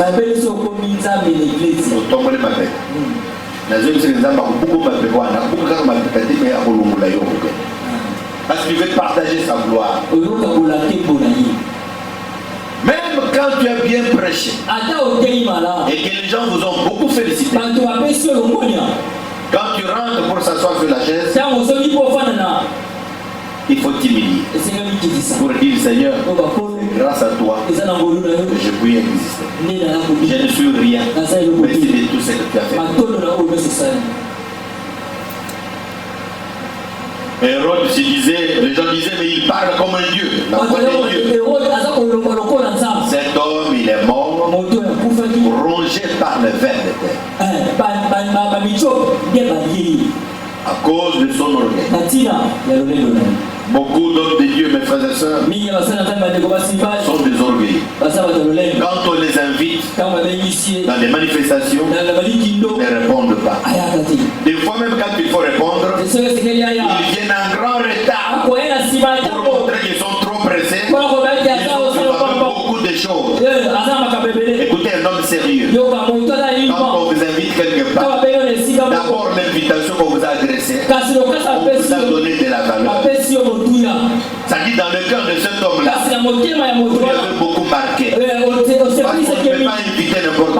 Parce qu'il veut partager sa gloire. Même quand tu as bien prêché et que les gens vous ont beaucoup félicité, quand tu rentres pour s'asseoir sur la chaise, il faut t'humilier pour dire Seigneur, grâce à toi que je puis exister. Je ne suis rien. Merci de tout ce que tu as fait. Hérode se disait, les gens disaient, mais il parle comme un dieu. La foi de Dieu. Cet homme, il est mort, rongé par le ver de terre. À cause de son orgueil. Beaucoup d'hommes de Dieu, mes frères et sœurs, sont des orgueils. Quand on les invite dans les manifestations, ils ne répondent pas. Des fois même quand il faut répondre, ils viennent en grand retard pour montrer qu'ils sont trop pressés. Ils ont beaucoup de choses. Écoutez, un homme sérieux, quand on vous invite quelque part, d'abord l'invitation qu'on vous a adressée, on vous a donné de la valeur. Ça dit dans le cœur de cet homme-là, vous lui avez beaucoup marqué. Parce qu'on ne peut pas inviter n'importe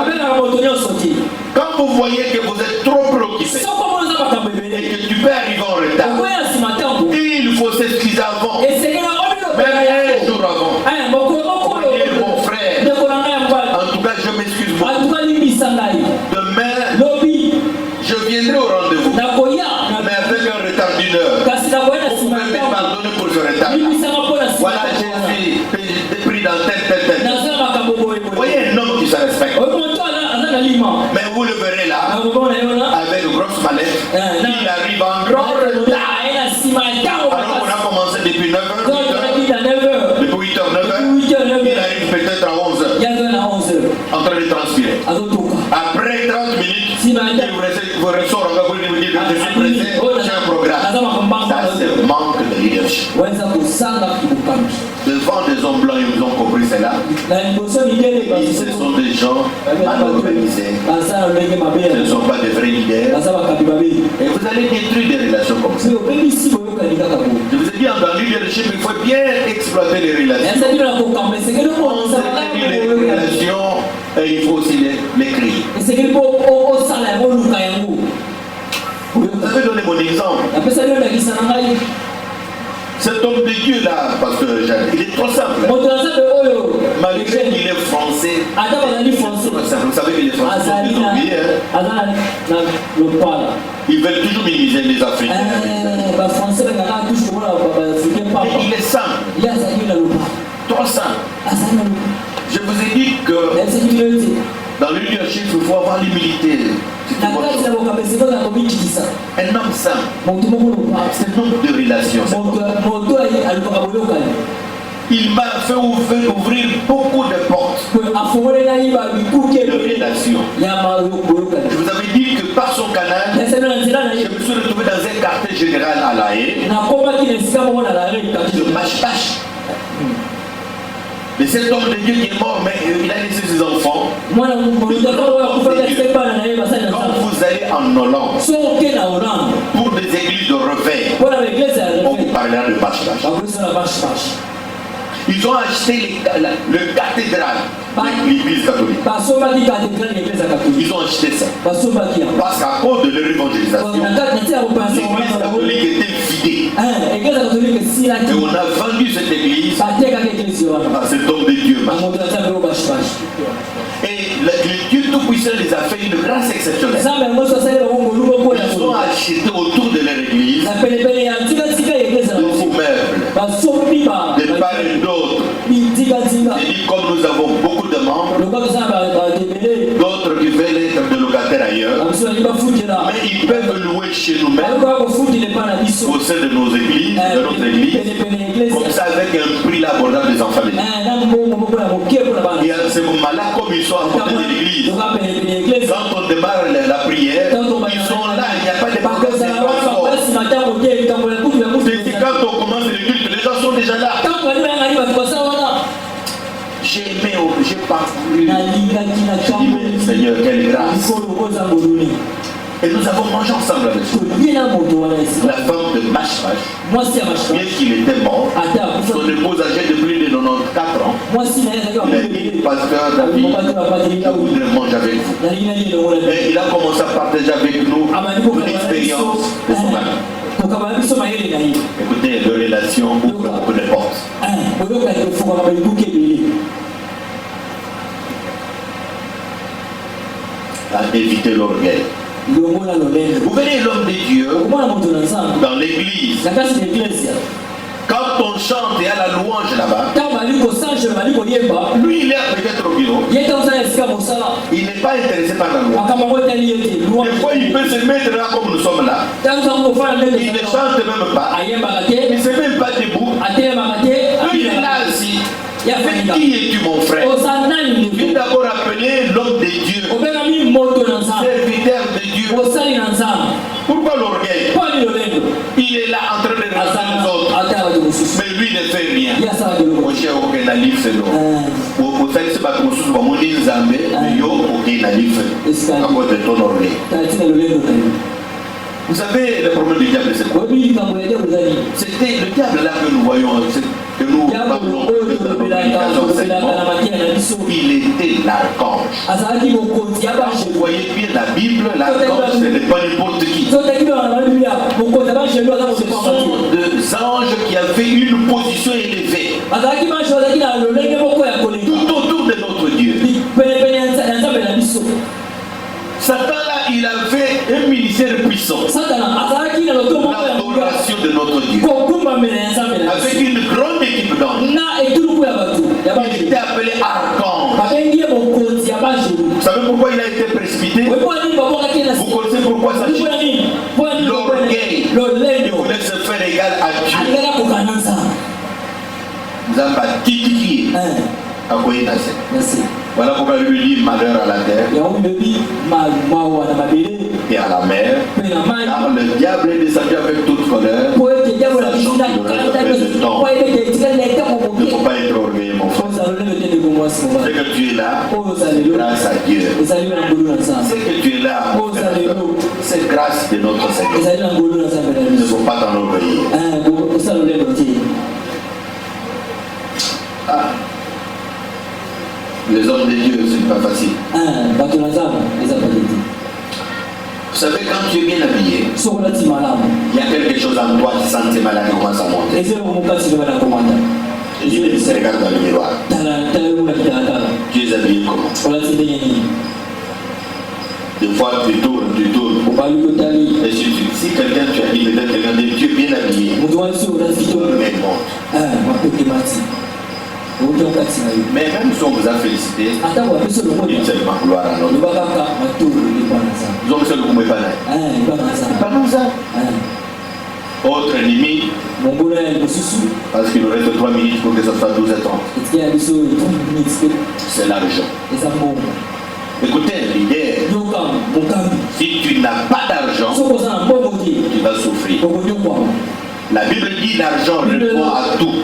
qui. Quand vous voyez que vous êtes trop préoccupé et que tu peux arriver en retard, il faut s'excuser avant. Même un jour avant. Mon frère, en tout cas je m'excuse beaucoup. Demain, je viendrai au rendez-vous. Mais avec un retard d'une heure. Vous pouvez me pardonner pour ce retard. Voilà, j'ai pris dans tel. Vous voyez un homme qui se respecte. Mais vous le verrez là, avec une grosse mallette. Il arrive en grand retard. Alors qu'on a commencé depuis 9h, 8h. Depuis 8h, 9h. Il arrive peut-être à 11h. En train de transpirer. Après 30 minutes, il vous ressort encore pour vous dire que je suis pressé, j'ai un programme. Ça, c'est manque de leadership. Devant des hommes blancs, ils ont compris cela. Ce sont des gens mal organisés. Ce ne sont pas des vrais leaders. Et vous allez détruire des relations comme ça. Je vous ai dit, dans le leadership, il faut bien exploiter les relations. Les relations, et il faut aussi les créer. Vous avez donné mon exemple. Cet homme de Dieu là, pasteur Jean, il est trop simple. Malgré qu'il est français, vous savez que les Français sont des oubliés. Ils veulent toujours minimiser les Africains. Mais il est simple. Trop simple. Je vous ai dit que dans le leadership, il faut avoir l'humilité. Un homme sain, c'est un homme de relation. Il m'a fait ouvrir beaucoup de portes de relations. Je vous avais dit que par son canal, je me suis retrouvé dans un quartier général à La Haye, de Mashpash. Mais cet homme de Dieu qui est mort, mais il a laissé ses enfants. Quand vous allez en Hollande, pour des églises de réveil, on vous parlera de Mashpash. Ils ont acheté le cathédrale de l'église catholique. Ils ont acheté ça. Parce qu'à cause de leur évangélisation, l'église catholique était vidée. Et on a vendu cette église à cet homme de Dieu. Et le Dieu Tout-Puissant les a fait une grâce exceptionnelle. Ils ont acheté autour de leur église des immeubles, de part et d'autre. Et dit, comme nous avons beaucoup de membres, d'autres qui veulent être des locataires ailleurs, mais ils peuvent louer chez nous-mêmes, au sein de nos églises, de notre église, comme ça avec un prix abordable des enfants. Et à ce moment-là, comme ils sont à côté de l'église, quand on démarre la prière, ils sont là, il n'y a pas de problème. Quand on commence le culte, les gens sont déjà là. J'ai aimé, j'ai parcouru. Seigneur, quelle grâce. Et nous avons mangé ensemble avec lui. La femme de Mashpash, bien qu'il était mort, son épouse âgée de plus de 94 ans, il a dit, pasteur David, je voudrais manger avec vous. Et il a commencé à partager avec nous une expérience de son ami. Écoutez, les relations ouvrent beaucoup de portes. À éviter l'orgueil. Vous verrez l'homme de Dieu dans l'église. Quand on chante et à la louange là-bas, lui il est peut-être au bureau. Il n'est pas intéressé par la louange. Des fois il peut se mettre là comme nous sommes là. Il ne chante même pas. Il ne se met même pas debout. Lui il est là assis. Mais qui es-tu mon frère? Il faut d'abord appeler l'homme de Dieu, serviteur de Dieu. Pourquoi l'orgueil? Il est là en train de regarder les autres, mais lui ne fait rien. À cause de ton orgueil. Vous savez, le problème du diable, c'est quoi? C'était le diable là que nous voyons, que nous parlons de il était l'archange. Quand vous voyez bien la Bible, l'archange, ce n'est pas n'importe qui. Ce sont des anges qui avaient une position élevée tout autour de notre Dieu. Satan là, il avait un ministère puissant. L'adoration de notre Dieu. Avec une grande équipe d'anges. Il était appelé archange. Vous savez pourquoi il a été précipité? Vous connaissez pourquoi ça chute? L'orgueil. Il voulait se faire égal à Dieu. Vous avez pas titiqué. Voilà pourquoi il lui dit malheur à la terre et à la mer, car le diable est descendu avec toute colère, sachant qu'il aurait fait de temps. Il ne faut pas être orgueilleux, mon frère. C'est que tu es là, grâce à Dieu. C'est que tu es là, c'est grâce de notre Seigneur. Il ne faut pas t'enorgueillir. Les hommes de Dieu, ce n'est pas facile. Vous savez, quand tu es bien habillé, il y a quelque chose en toi qui sent tes maladies commencent à monter. Et Dieu te regarde dans le miroir. Tu es habillé comment? Des fois, tu tournes. Et si quelqu'un, tu as dit peut-être quelqu'un dit, tu es bien habillé. Mais même si on vous a félicité, il seulement gloire à notre. Donc Pas comme ça. Autre ennemi, parce qu'il nous reste 3 minutes pour que ça soit 12h30. C'est l'argent. Écoutez, l'idée, si tu n'as pas d'argent, tu vas souffrir. La Bible dit l'argent répond à tout.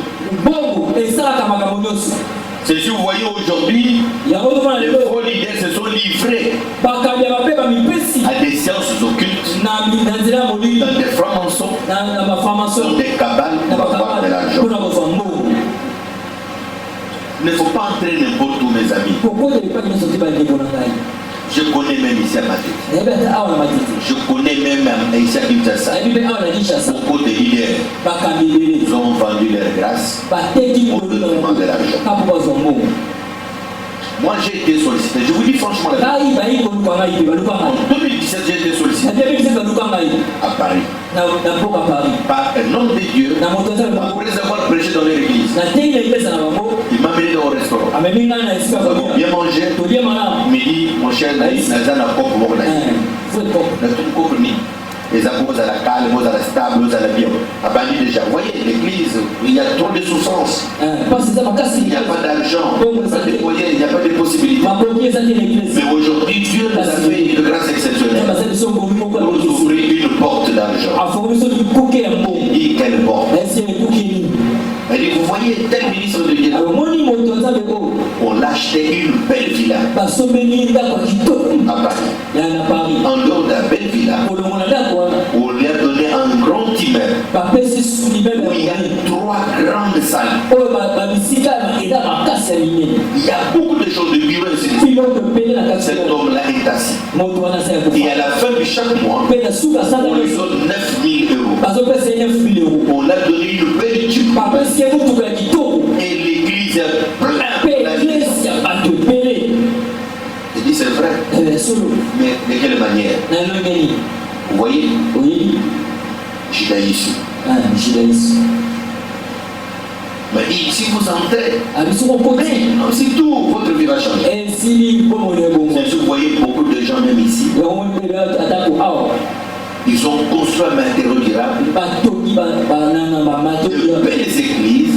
C'est si vous voyez aujourd'hui, les faux leaders se sont livrés à des sciences occultes, dans des francs-maçons, dans des cabales pour avoir de l'argent. Il ne faut pas entrer n'importe où, mes amis. Je connais même ici à Matete. Je connais même ici à Kinshasa. Beaucoup de leaders, ils ont vendu leur grâce pour demander de l'argent. Moi j'ai été sollicité, je vous dis franchement la vérité. En 2017 j'ai été sollicité à Paris par un homme de Dieu après les avoir prêché dans leur église. Il m'a amené au restaurant. Nous avons bien mangé. Il me dit, mon cher Naïs, Nazan a pas pour moi. Les amours à la calme, à la stable, à la bio. A banni déjà. Vous voyez, l'église, il y a trop de souffrances. Il n'y a pas d'argent, il n'y a pas de moyens, il n'y a pas de possibilités. Mais aujourd'hui, Dieu nous a fait une grâce exceptionnelle. Nous ouvrir une porte d'argent. Il dit quelle porte? Elle dit, vous voyez, tel ministre de Dieu, on l'a acheté une belle villa à Paris. En dehors de la belle villa, on lui a donné un grand immeuble où il y a 3 grandes salles. Il y a beaucoup de choses de bureau ici. Cet homme-là est assis. Et à la fin de chaque mois, on lui donne 9 000 euros. On a donné une belle tube. Et l'église est pleine. Je dis c'est vrai. Mais de quelle manière? Vous voyez? Judaïsme. Mais si vous entrez, c'est tout, votre vie va changer. Si vous voyez beaucoup de gens même ici, ils ont construit un matériau durable, de belles églises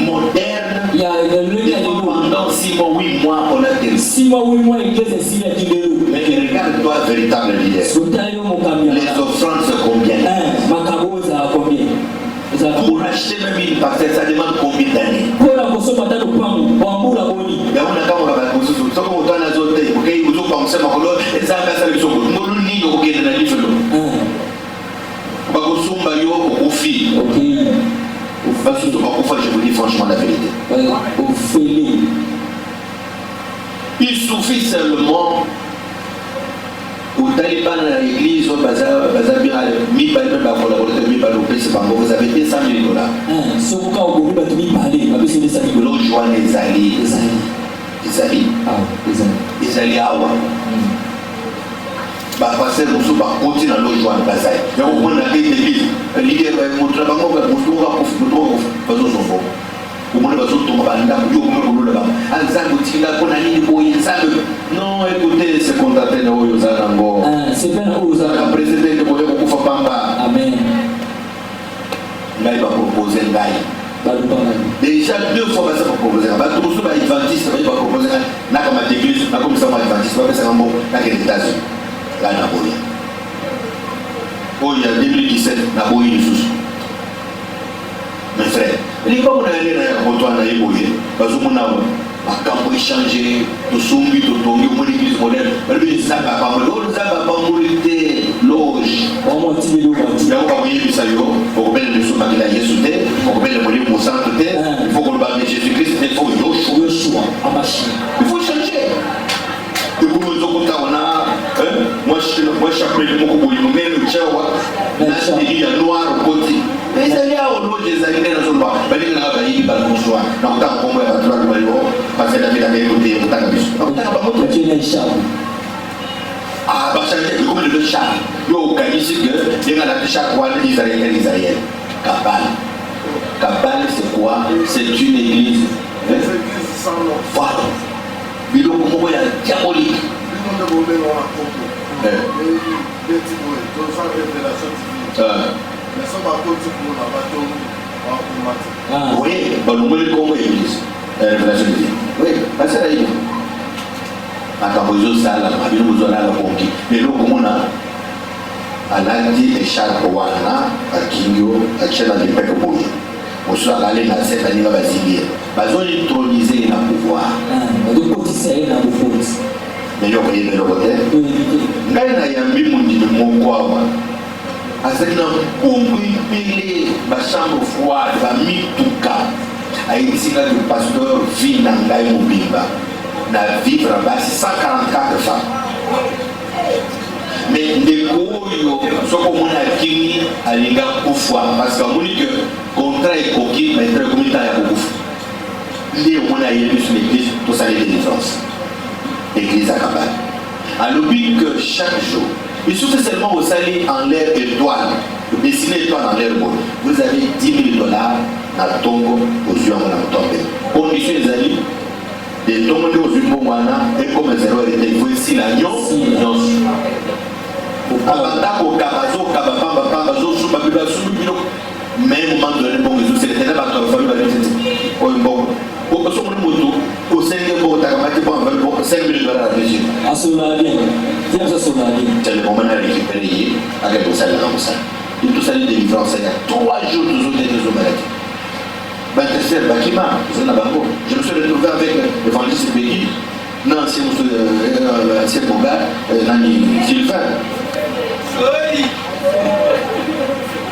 modernes, et pendant 6 mois, 8 mois, on a terminé. 6 mois, 8 mois, mais regarde-toi, véritable leader. Les offrandes, c'est combien? Pour acheter même une parcelle, ça demande combien d'années? Je vous dis franchement la vérité. Il suffit seulement au Taliban à l'église, au bazar, vous avez 200 000 $. L'eau joie les alliés. Les alliés awa. Passer nous sommes continuer à l'eau joie le bazar. Et on prend la l'église. L'idée est montrer la banque, non, écoutez, c'est contacté de Oyozanango. C'est bien Oyozanango. Président de Boyo Koufapamba. Amen. Là, il va proposer un gars. Déjà 2 fois, il va proposer un gars. Tout le monde va adventiste, il va proposer un gars. Comme à l'église, comme ça, adventiste, il va faire un bon. Là, il y a les États-Unis. Là, il y a Naboya. Oh, il y a 2017, Naboya, il sous. Mes frères, il n'y a pas de retour à l'éboyer, parce que mon amour, quand on échange, tout sombi, tout tombé, mon église moderne, mais ça va pas mourir de loge. On va dire il y a un moyen de salut, il faut que le souma de la Jésus, il faut que le moyen de Moussa, il faut que le baptême de Jésus-Christ, il faut Yoshua, il faut changer. Et vous nous avez moi je chaque fois que vous mais le tchawa, il y a noir au côté. Mais il y a au lot des alliés dans son bas. Mais il y a un il va le soir. Donc, quand on va à toi, parce que la vie a été au Tanabis. Donc, tu n'as pas montré le chat. Ah, parce que comme le chat, il y a aucun ici que il y a la chat quoi, les Israéliens. Kabbalah, c'est quoi? C'est une église. Voilà. Il y a un diabolique. Oui, balongoli Congo église. Révélation divine. Oui, parce que là, il y a un sala, il y a un conquis. Mais là, comme on a alati écharpe wana akingio achena de peke boye. Oso alale na cette année va basilia. Bazo introniser na pouvoir. Donc pour ça il a beaucoup. Mais yo koyé le côté. Ngai na yambi mundi mokwa. Azali na pungu ipele ba chambre froide ba mituka. Aïsika le pasteur vit na ngai mobimba. Na vivre à base 144 femmes. Mais les cours, ce qu'on a dit, à l'égard coufoua, parce qu'on dit que contrat est coquille, mais très communautaire à beaucoup. Les on a élu sur l'église, tout ça les délivrances. L'église à Kabbalah. Alors, que chaque jour, il suffit seulement au salaire en l'air étoile, de dessiner étoile en l'air beau. Vous avez $10 000 à Tongo, aux yeux en Tombé. Condition des alliés, des Tongo aux yeux et comme les zéro était, il faut ici la nyons. Abatako kabazo kabapamba pambazo suba bila subi mais moment donné bon Jésus c'est l'éternel va te faire la tête au bon au son moto au seigneur pour ta camati pour enlever pour $5 000 à Jésus asona bien tiens ça sona bien c'est le moment de récupérer avec le salaire comme ça et tout ça les délivrances il y a 3 jours toujours des maladies Baptiste Bakima je me suis retrouvé avec l'évangéliste Béguy l'ancien Boga Nani Sylvain.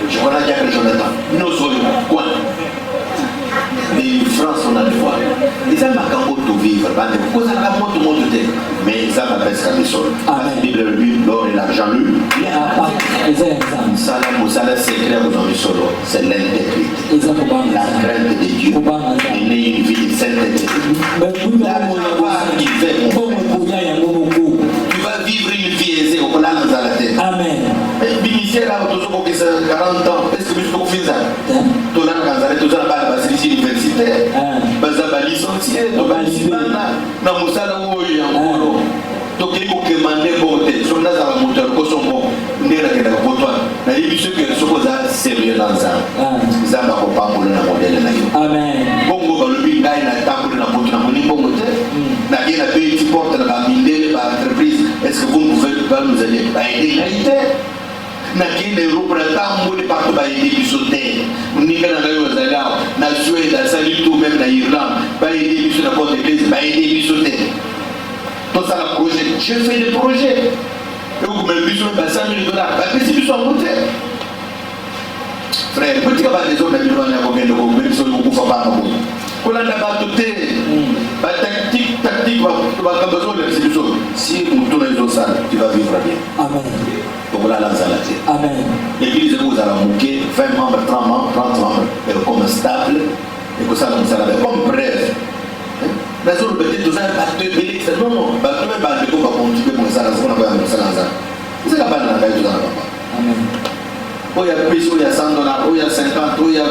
Je connais bien que Jonathan. Nous sommes quoi? Les France, on a le droit. Les hommes ont tout vivre. Pourquoi ça n'a pas tout le monde de mais ça va pas se sol. La Bible, lui, l'or et l'argent, lui. Salam, salam, c'est clair dans le solo. C'est l'intégrité. La crainte de Dieu. Il n'est une vie de sainteté. L'argent va vivre. Tu vas vivre une vie aisée au plan de la tête. Amen. Ministère là, toujours pour 40 ans. Est-ce que tu peux faire ça? Tu as un tu as un bac universitaire. Tu as un licencié. Tu as un licencié. Tu as un licencié. Donc il faut que mandé pour te sur la moteur ko songo ndela ke da ko toi na yibi ce que ce cosa sérieux dans ça zamba ko pa mo na modèle na yo amen bongo ba lobi ngai na tambo na moto na moni bongo te na bien na payer tu porte la mindele ba entreprise est-ce que vous pouvez pas nous aider ba aider na kile rupa tambo de partout ba aider bisoter unika na ngayo zalao na Suède na salut tout même na Irlande ba aider bisoter na porte église ba aider bisoter. Tout ça, le projet. J'ai fait des projets. Et vous m'avez besoin de $5 000. Mais c'est plus en route. Frère, petit cas des autres, il y a combien de même si on ne peut pas. On a tout tactique, va comme besoin de ces choses. Si on tourne les autres salles, tu vas vivre bien. Amen. Donc voilà la salade. Amen. L'église vous a manqué 20 membres, 30 membres, 30 membres, et comme stable, et que ça, comme bref. Mais on peut dire que non, non, pas de quoi continuer pour ça, on a pas de ça. C'est la banane de la papa. Amen. Il y a plus, il y a $100, il y a 50, il y a 20,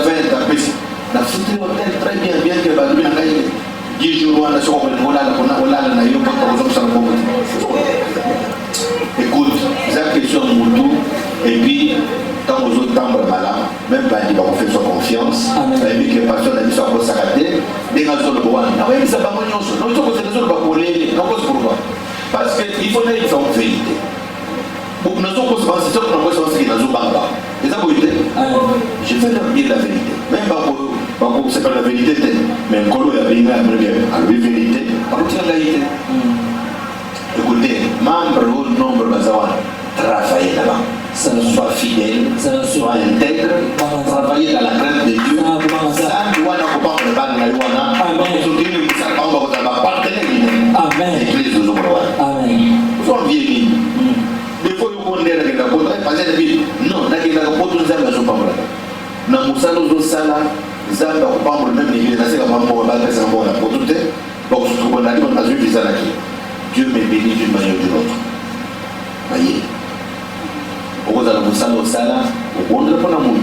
la foutu hôtel très bien, bien que va bien gagner 10 jours, on a sur on a eu écoute, c'est question de moto, et puis quand vous autres temps même pas dit qu'on fait son confiance, et puis que les personnes ont dit ça pour s'arrêter, des gens de bois. Ah oui, ça va pas nous autres, nous sommes des autres pas pour les, non pas pourquoi. Parce qu'il faut dire une vérité. Pour nous autres, c'est sûr que nous sommes qui nous ont pas. Et ça vous dit, je fais leur dire la vérité. Même pas pour c'est pas la vérité, mais quand on a bien la vérité, on retient la vérité. Écoutez, membre ou nombre bazawa, travaillez là-bas. Soit fidèle, soit intègre, travailler dans la crainte de Dieu. Ça, nous n'avons pas préparé la loi. Amen. L'église nous ouvre. Amen. Nous sommes vieillis. Des fois, nous connaissons la côte. Parce que non, la côte nous a besoin de pas. Nous avons ça, nous avons ça là. Nous avons pas le même niveau. Nous avons pas le même la côte. Donc, on a dit qu'on a vu ça là. Dieu me bénit d'une manière ou d'une autre. Voyez. Au la musala au sala, au monde de Panamoun.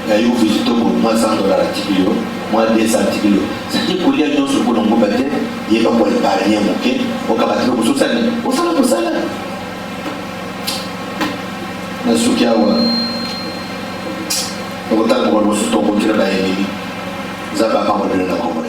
Il y a eu visite pour moi $100 article, moi 200 articles. C'est-à-dire qu'il y a une chose pour nous combattre, il n'y a pas pour épargner mon quai, au cabaret pour sous-saler. Au sala pour sala. na suki awa okotala mokolo mosusu tokontine bayeleli nzambe apambolele na kombo